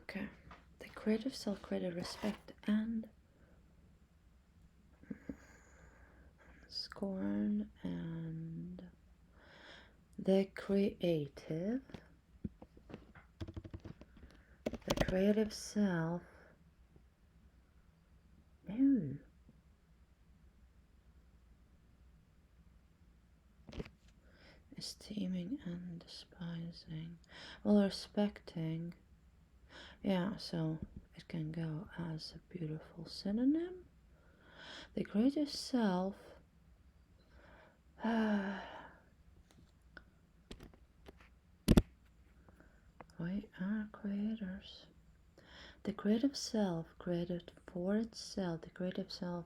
Okay. The creative self created respect and scorn, and the creative self. No. esteeming and despising. Well, respecting. Yeah, so it can go as a beautiful synonym. The greater self. We are creators. The creative self created for itself. The creative self.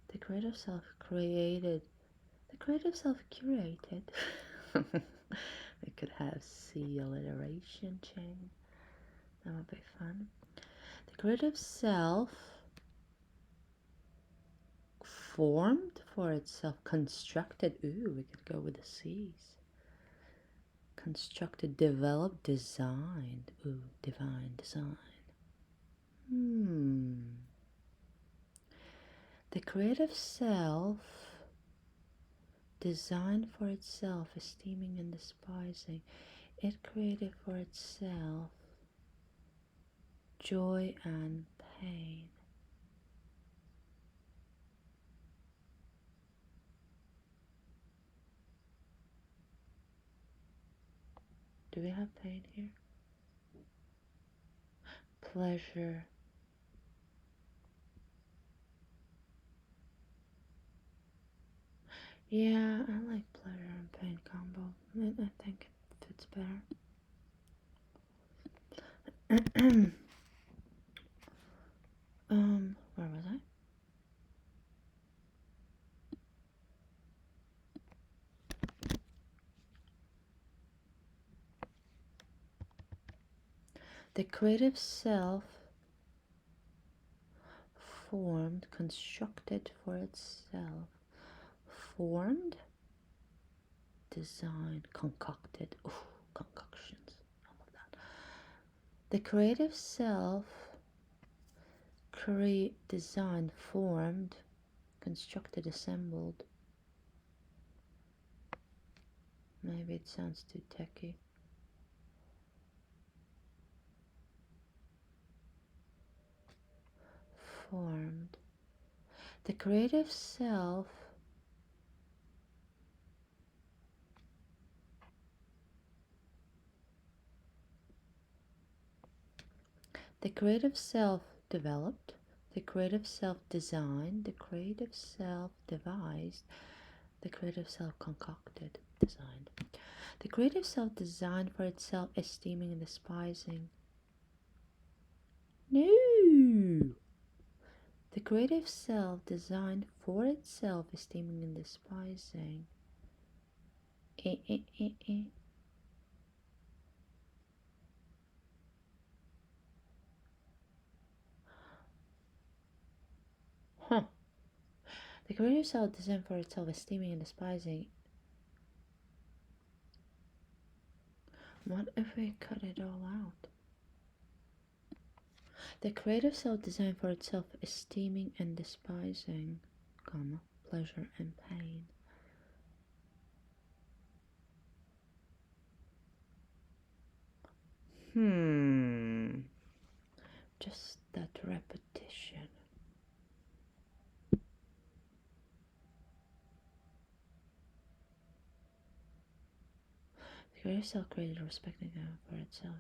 The creative self created. The creative self curated. We could have C alliteration chain. That would be fun. The creative self formed for itself, constructed. Ooh, we could go with the C's. Constructed, developed, designed. Ooh, divine design. The creative self designed for itself, esteeming and despising. It created for itself joy and pain. Do we have pain here? Pleasure. Yeah, I like pleasure and pain combo. I think it fits better. Where was I? The creative self formed, constructed for itself. Formed, designed, concocted. Ooh, concoctions. I love that. The creative self designed, formed, constructed, assembled. Maybe it sounds too techy. Formed. The creative self developed, the creative self designed, the creative self devised, the creative self concocted, designed. The creative self designed for itself, esteeming and despising. No! The creative self designed for itself, esteeming and despising. Huh. The creative self designed for itself, esteeming and despising. What if we cut it all out? The creative self designed for itself, esteeming and despising, comma, pleasure and pain. Just that repetition. The creative self created respecting for itself.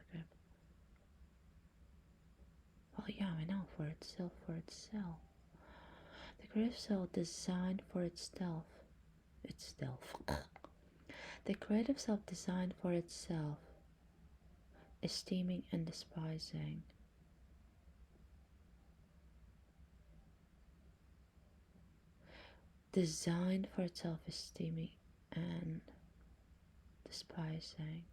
Well, yeah, I know, for itself. The creative self designed for itself. The creative self designed for itself, esteeming and despising. Designed for itself, esteeming and despising.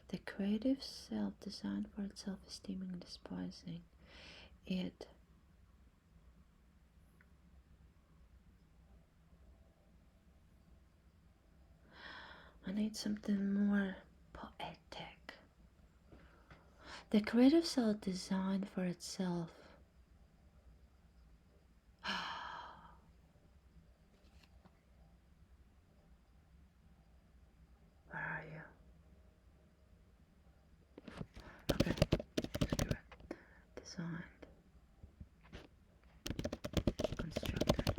The creative self designed for itself, esteeming and despising. I need something more poetic. The creative self designed for itself. designed, constructed.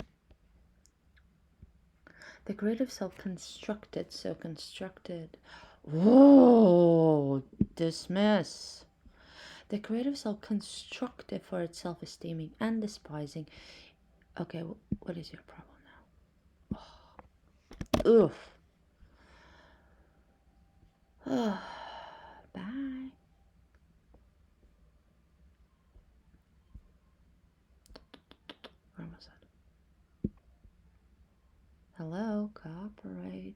The creative self constructed, so constructed. Whoa, dismiss. The creative self constructed for its self-esteeming and despising. Okay, what is your problem now? Oh. Oof. Oh. Bye. Where was it? Hello, cooperate.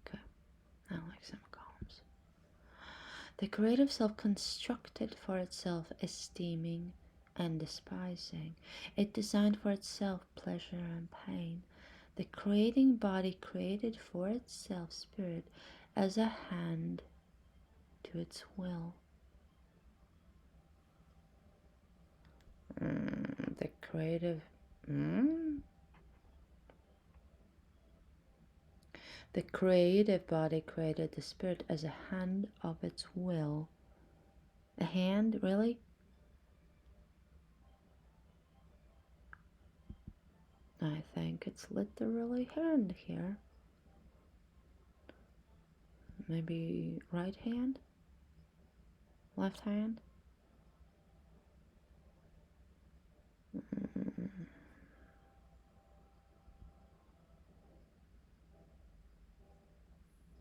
Okay, I like semicolons. The creative self constructed for itself esteeming and despising. It designed for itself pleasure and pain. The creating body created for itself spirit as a hand to its will. The creative... The creative body created the spirit as a hand of its will. A hand, really? I think it's literally hand here. Maybe right hand? Left hand?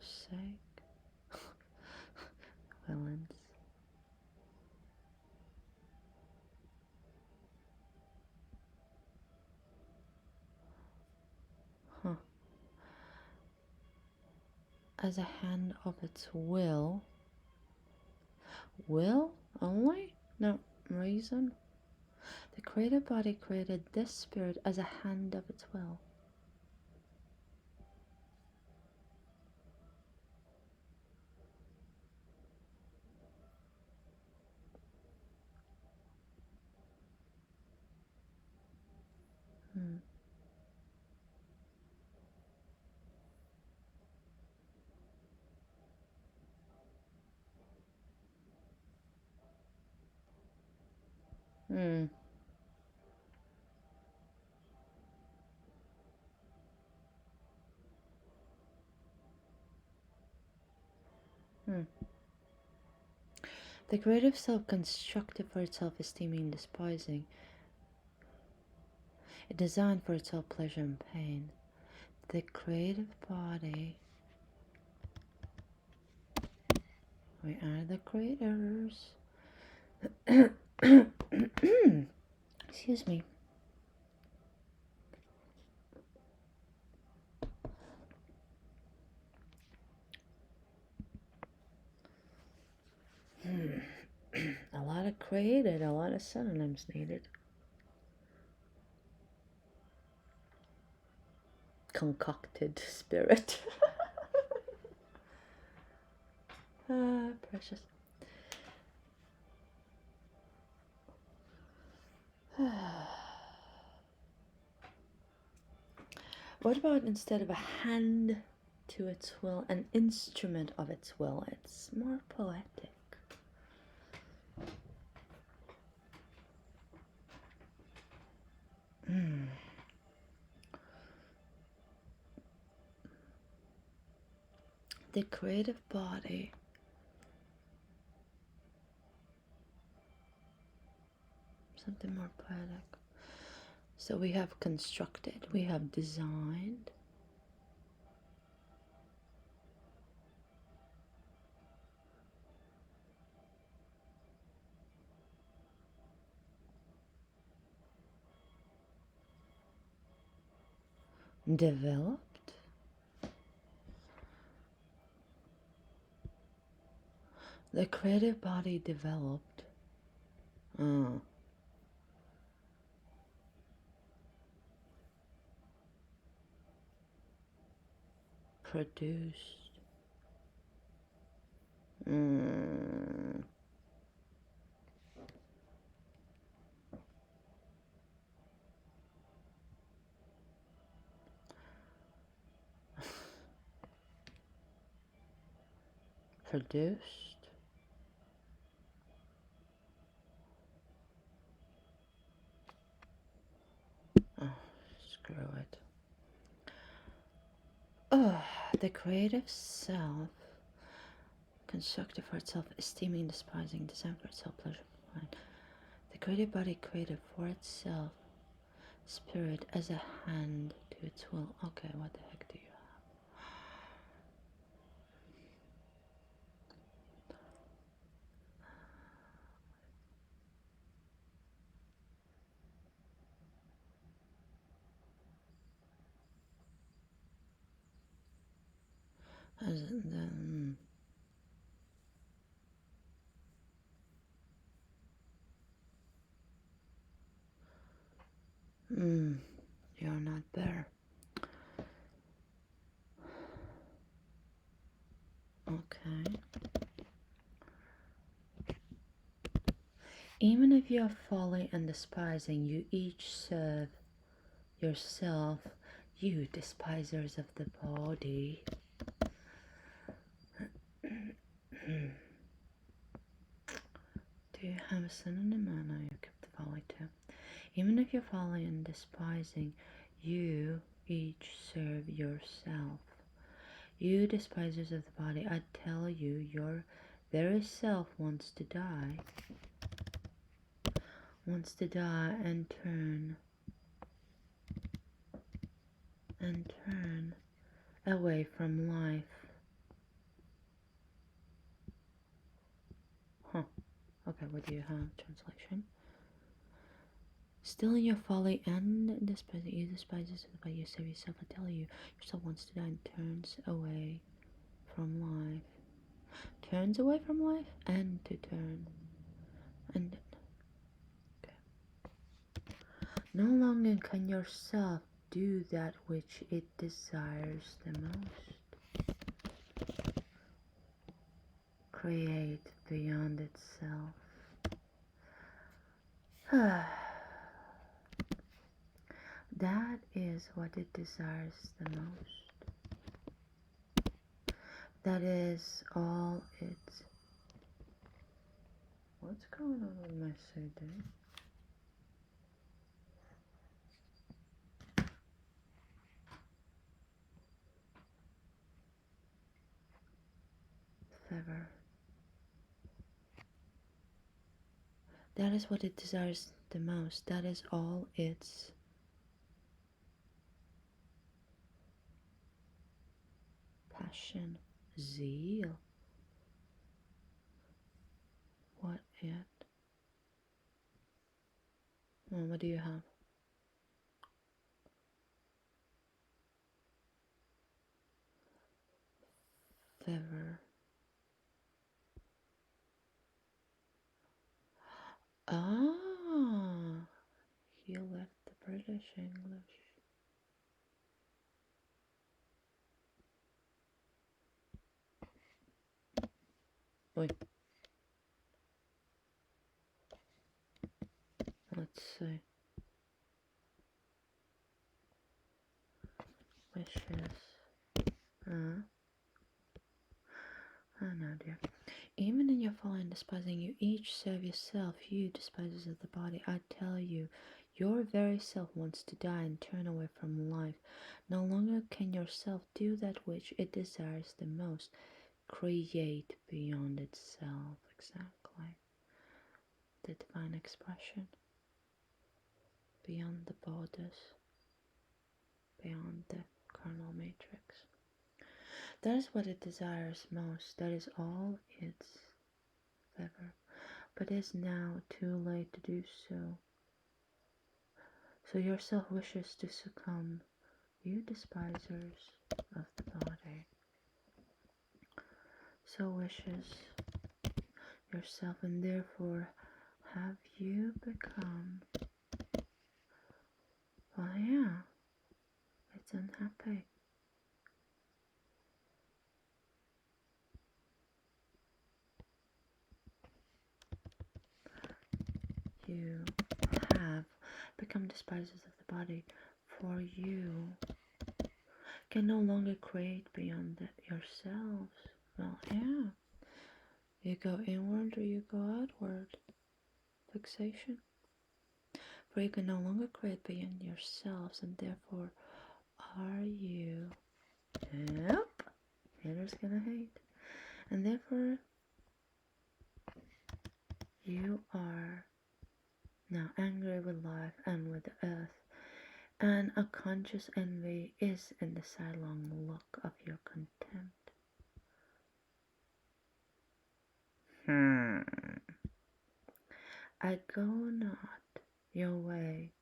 Sake. Villains. Huh. As a hand of its will. Will only? No reason? The creative body created this spirit as a hand of its will. Hmm. The creative self constructed for itself esteeming and despising. It designed for itself pleasure and pain. The creative body. We are the creators. Excuse me. A lot of created, a lot of synonyms needed. Concocted spirit. Precious. What about instead of a hand to its will, an instrument of its will? It's more poetic. The creative body. Something more poetic. So we have constructed, we have designed. Developed. The creative body developed. Produced. Produced. screw it. Oh, the creative self, constructed for itself, esteeming, despising, designed for itself, pleasure, mind. The creative body created for itself, spirit as a hand to its will. Okay, what the heck do you have? As in you're not there. Okay. Even if you are folly and despising, you each serve yourself, you despisers of the body. Do you have a synonym? Oh no, you kept the folly too. Even if you're folly and despising, you each serve yourself. You despisers of the body, I tell you, your very self wants to die and turn away from life. Huh. Okay, what do you have? Translation. Still in your folly and despising, you despisers of the body, you save yourself. I tell you, yourself wants to die and turns away from life. Turns away from life and to turn. And okay. No longer can yourself do that which it desires the most. Create beyond itself. That is what it desires the most. That is all it's... What's going on with my CD? Fever. That is what it desires the most. That is all its passion, zeal. What it? Oh, what do you have? Fever. Ah, he left the British English. Wait. Let's see. Wishes. Oh no, dear. Even in your folly and despising, you each serve yourself, you despisers of the body. I tell you, your very self wants to die and turn away from life. No longer can yourself do that which it desires the most. Create beyond itself. Exactly. The divine expression. Beyond the borders. Beyond the carnal matrix. That is what it desires most. That is all its ever. But it is now too late to do so. So yourself wishes to succumb, you despisers of the body. So wishes yourself, and therefore have you become, well, yeah, it's unhappy. You have become despisers of the body, for you can no longer create beyond yourselves. Well, yeah. You go inward or you go outward. Fixation. For you can no longer create beyond yourselves, and therefore are you. Yep. Haters gonna hate. And therefore you are now angry with life and with the earth. And a conscious envy is in the sidelong look of your contempt. I go not your way,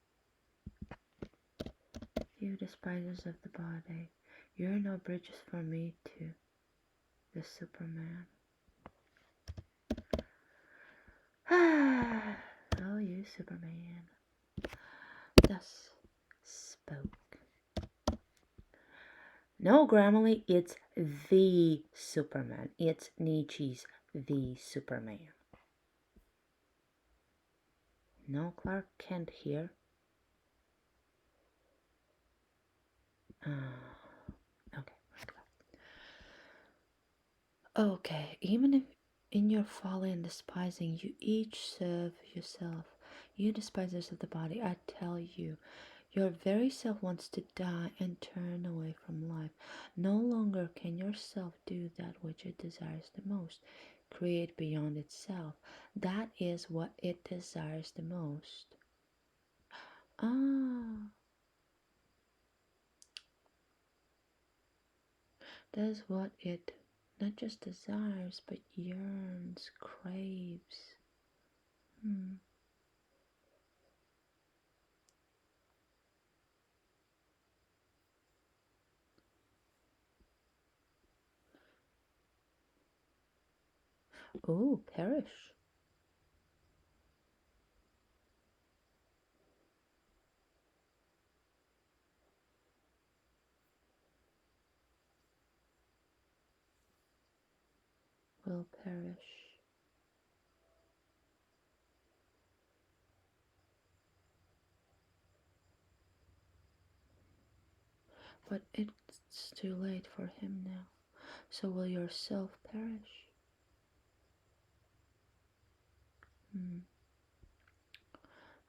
you despisers of the body. You're no bridges for me to the Superman. Oh, you Superman. Thus spoke. No, Grammarly, it's the Superman. It's Nietzsche's The Superman. No Clark Kent here. Okay, let's go. Okay, even if in your folly and despising you each serve yourself, you despisers of the body, I tell you, your very self wants to die and turn away from life. No longer can your self do that which it desires the most, create beyond itself. That is what it desires the most. That is what it not just desires, but yearns, craves. Oh, perish. Will perish. But it's too late for him now. So will yourself perish?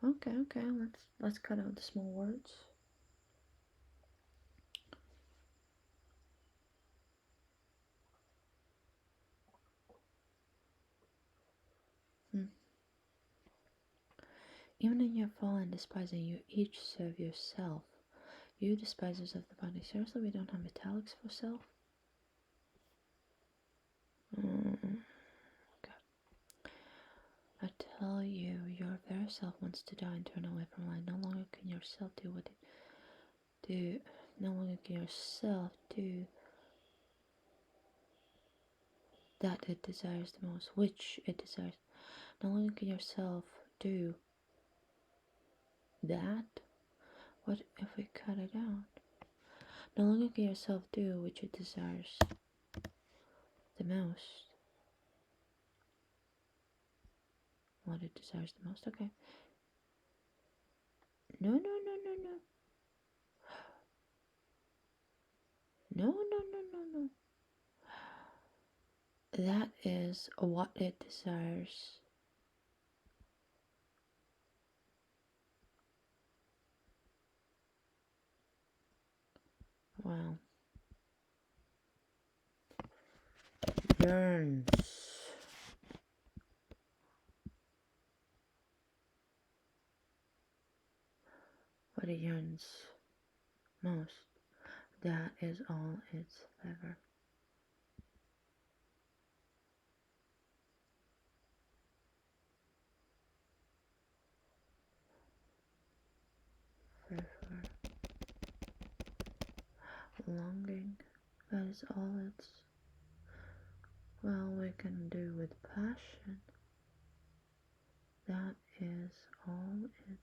Okay, let's cut out the small words. Even in your fall and despising, you each serve yourself. You despisers of the body. Seriously, we don't have italics for self? Okay. I tell you, your very self wants to die and turn away from life. No longer can yourself do what it do. No longer can yourself do that it desires the most, which it desires. No longer can yourself do that. What if we cut it out? No longer can yourself do which it desires the most. What it desires the most. Okay. No. No. That is what it desires. Wow. Yearns. What it yearns most. That is all its ever. Forever. Longing. That is all it's. Well, we can do with passion. That is all it's.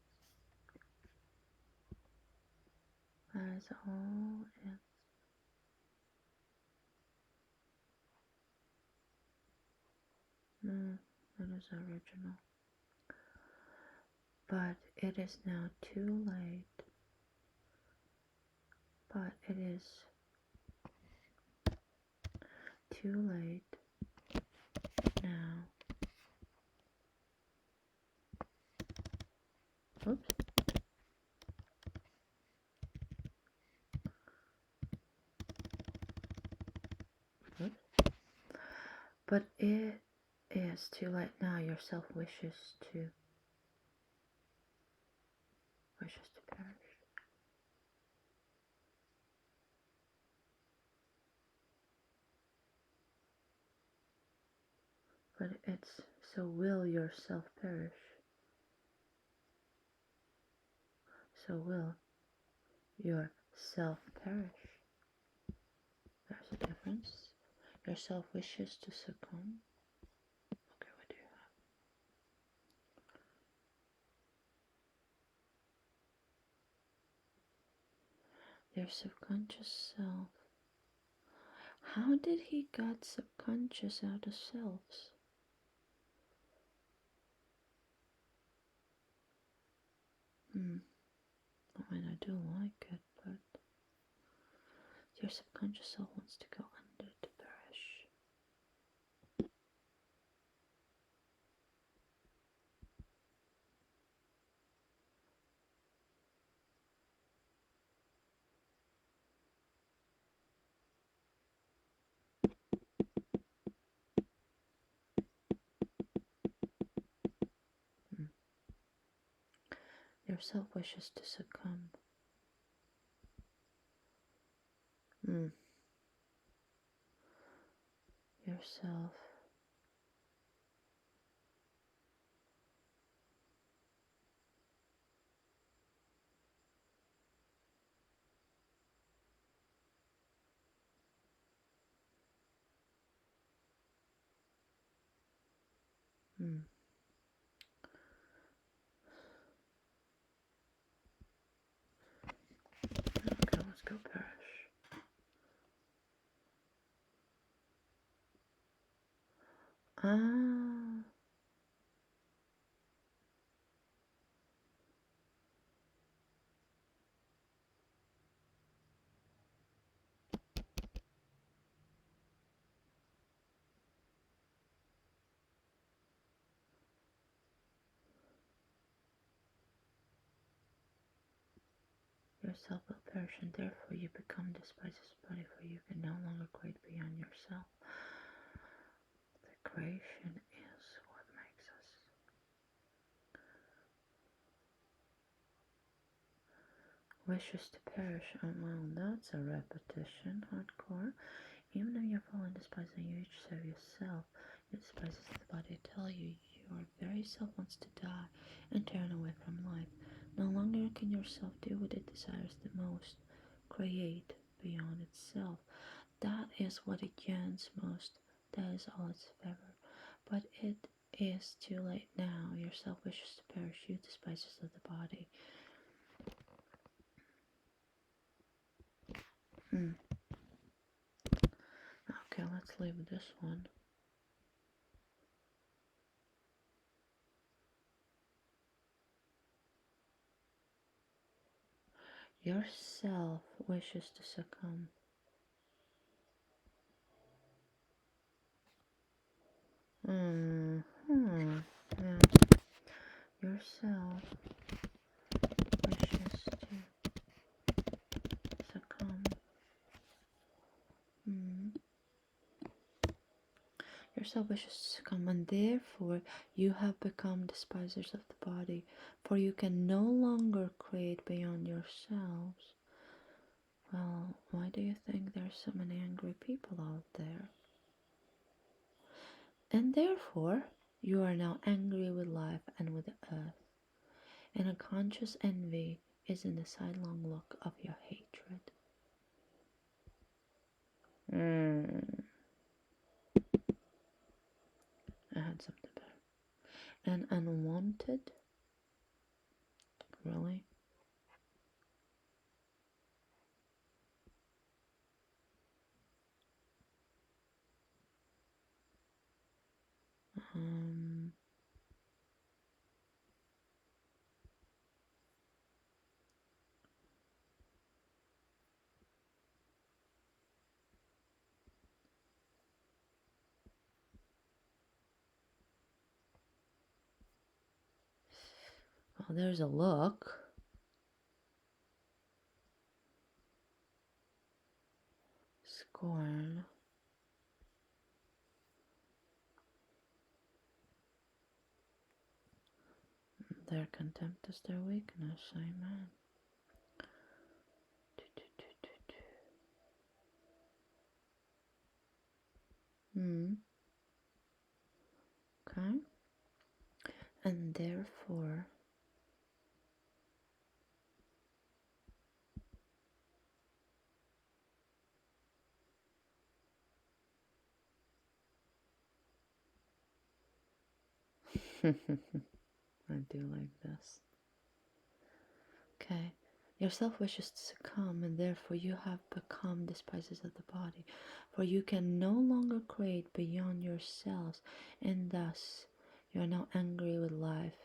That is all it's. No, that is original. But it is now too late. But it is too late now. Oops. But it is too late now. Yourself wishes to perish. But it's so will yourself perish. So will yourself perish. There's a difference. Yourself wishes to succumb. Okay, what do you have? Your subconscious self. How did he got subconscious out of selves? I mean, I do like it, but your subconscious self wants to go under to perish. Your self wishes to succumb. Yourself. Okay, let's go perish. Yourself will perish, and therefore you become despisers body, for you can no longer create beyond yourself. The creation is what makes us. Wishes to perish. Oh, well, that's a repetition. Hardcore. Even though you're fallen despising you each serve yourself, your despisers of the body tell you your very self wants to die and turn away from life. No longer can yourself do what it desires the most, create beyond itself. That is what it yearns most. That is all its favor. But it is too late now. Yourself wishes to perish, you despisers of the body. Okay, let's leave this one. Yourself wishes to succumb. Yeah. Yourself wishes to succumb. Yourself wishes to succumb, and therefore you have become despisers of the body, for you can no longer create beyond yourselves. Well, why do you think there's so many angry people out there? And therefore, you are now angry with life and with the earth, and a conscious envy is in the sidelong look of your hatred. I had something better. And unwanted? Really? Well, there's a look. Scorn. Their contempt is their weakness. Amen. Okay. And therefore, I do like this. Okay. Yourself wishes to succumb, and therefore you have become despisers of the body. For you can no longer create beyond yourselves, and thus you are now angry with life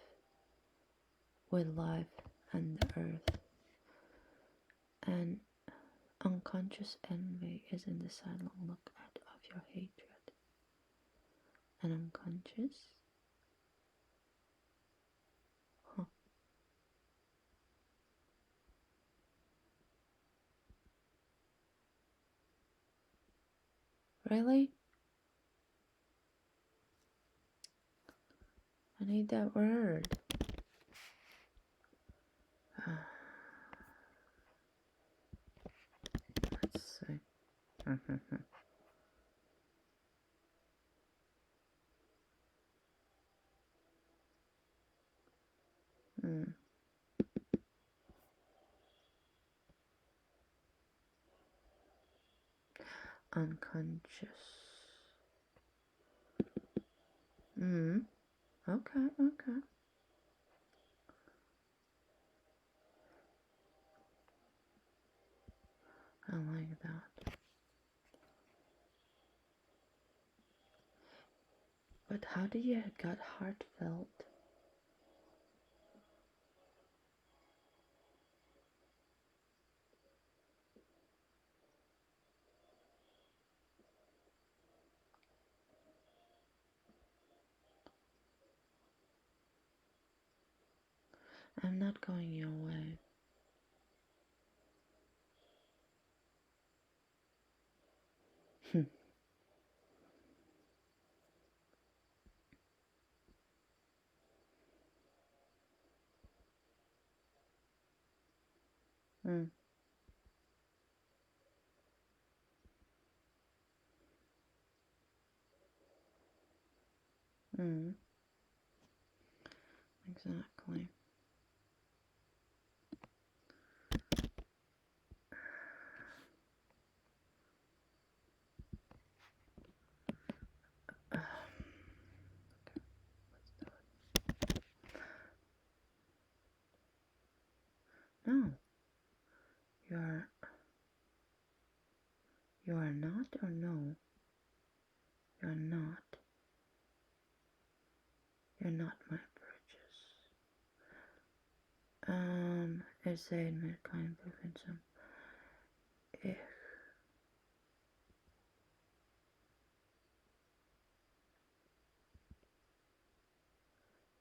and the earth. And unconscious envy is in the silent look of your hatred. And unconscious? Huh. Really? I need that word. Let's see. Unconscious. Okay, okay. I like that. But how do you get heartfelt? I'm not going your way. mm. Mm. Exactly. No. You are not, or no? You're not. You're not my purchase. Is een met kein bevinsum. Ich.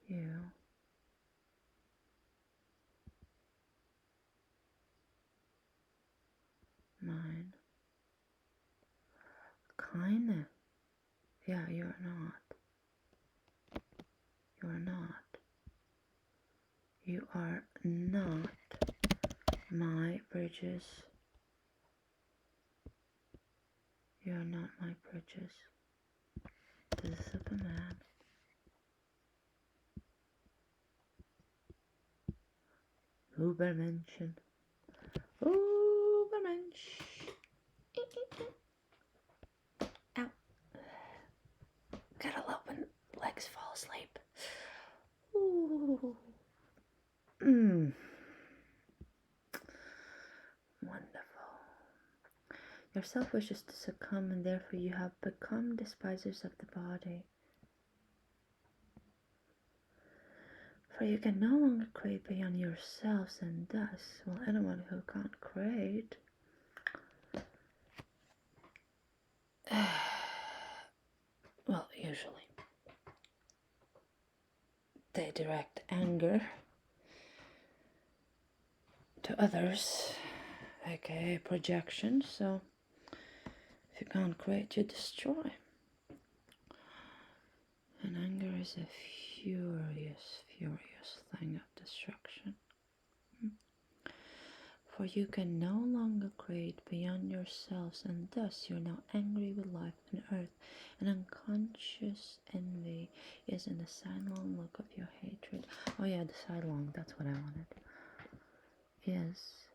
You. Mine. Keine. Yeah, you're not. You are not. You are not my bridges. You are not my bridges. This is a command. Übermenschen. Übermensch. Ow. Gotta love when legs fall asleep. Ooh. Wonderful. Yourself wishes to succumb, and therefore you have become despisers of the body. For you can no longer create beyond yourselves, and thus, well, anyone who can't create well, usually they direct anger to others, aka projection. So if you can't create, you destroy. And anger is a furious, furious thing of destruction. For you can no longer create beyond yourselves, and thus you're now angry with life and earth, and unconscious envy is in the sidelong look of your hatred. Oh yeah, the sidelong, that's what I wanted. Is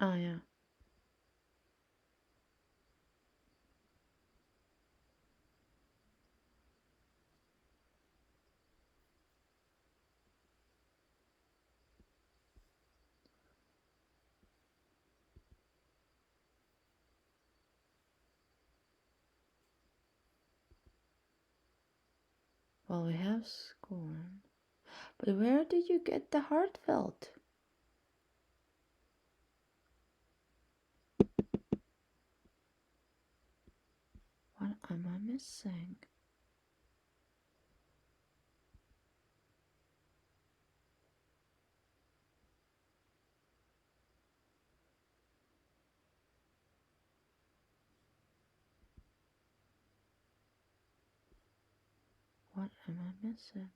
oh yeah. Well, we have scorn. But where did you get the heartfelt? What am I missing? What am I missing?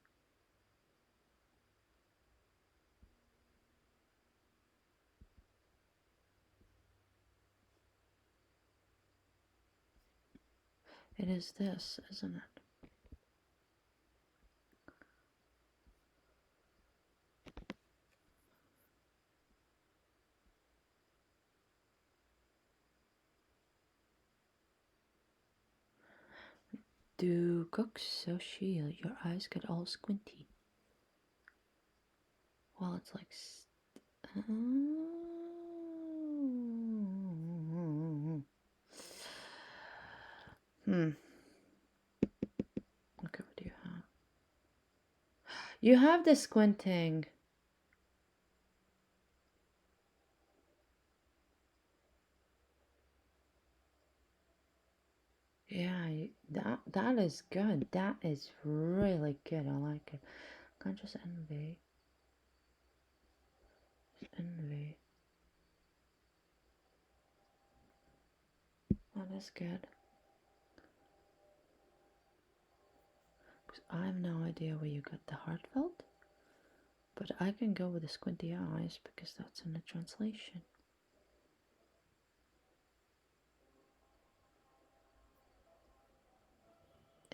It is this, isn't it? Du gucks so schiel, your eyes get all squinty. Well, it's like... Okay, what do you have? You have the squinting. Yeah, that is good. That is really good. I like it. Conscious envy. Envy. That is good. Because I have no idea where you got the heartfelt. But I can go with the squinty eyes because that's in the translation.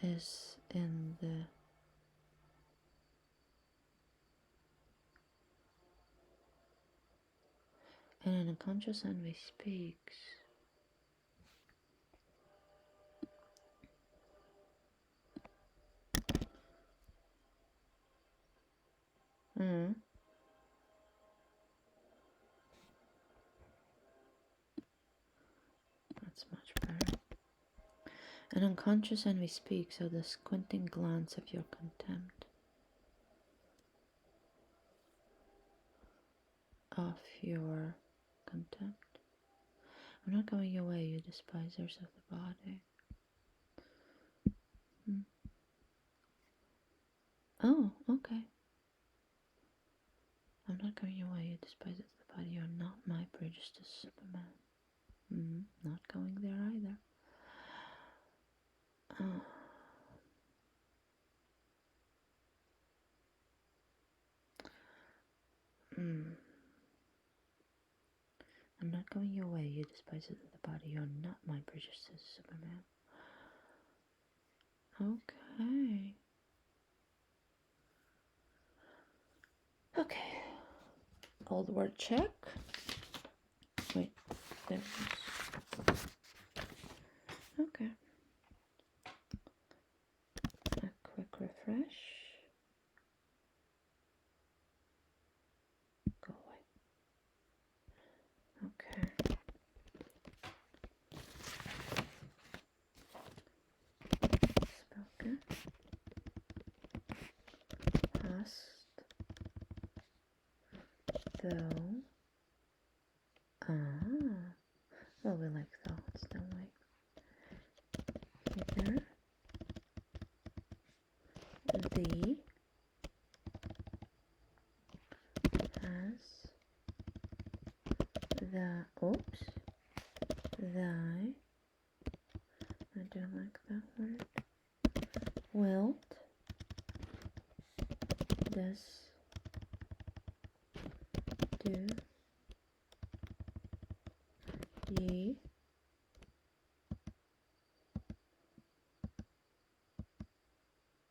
Is in the... And in a conscious envy speaks. That's much better. An unconscious envy speaks of the squinting glance of your contempt. Of your contempt. I'm not going your way, you despisers of the body. Oh, okay. I'm not going your way, you despisers of the body. You're not my bridge to Superman. Not going there either. I'm not going your way, you despisers of the body. You're not my bridge to Superman. Okay. Okay. Old word check. Wait, there it is. Okay. A quick refresh. Go away. Okay. Spoken. Past. Though. Well, we like thoughts, don't we? Hither. The. oops, thy, I don't like that word, wilt, does, do, ye,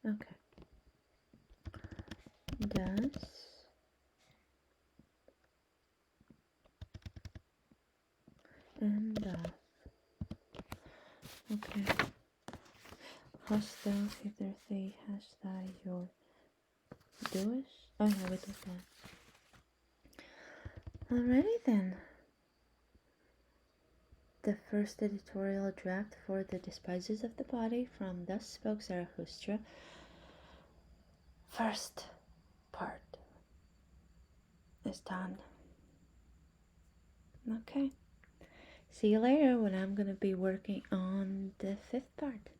okay, does, and doth. Okay. Hast thou hither thee, hast thou your doest? Oh yeah, we did that. Alrighty then. The first editorial draft for the Despisers of the Body from Thus Spoke Zarathustra. First part is done. Okay. See you later when I'm going to be working on the fifth part.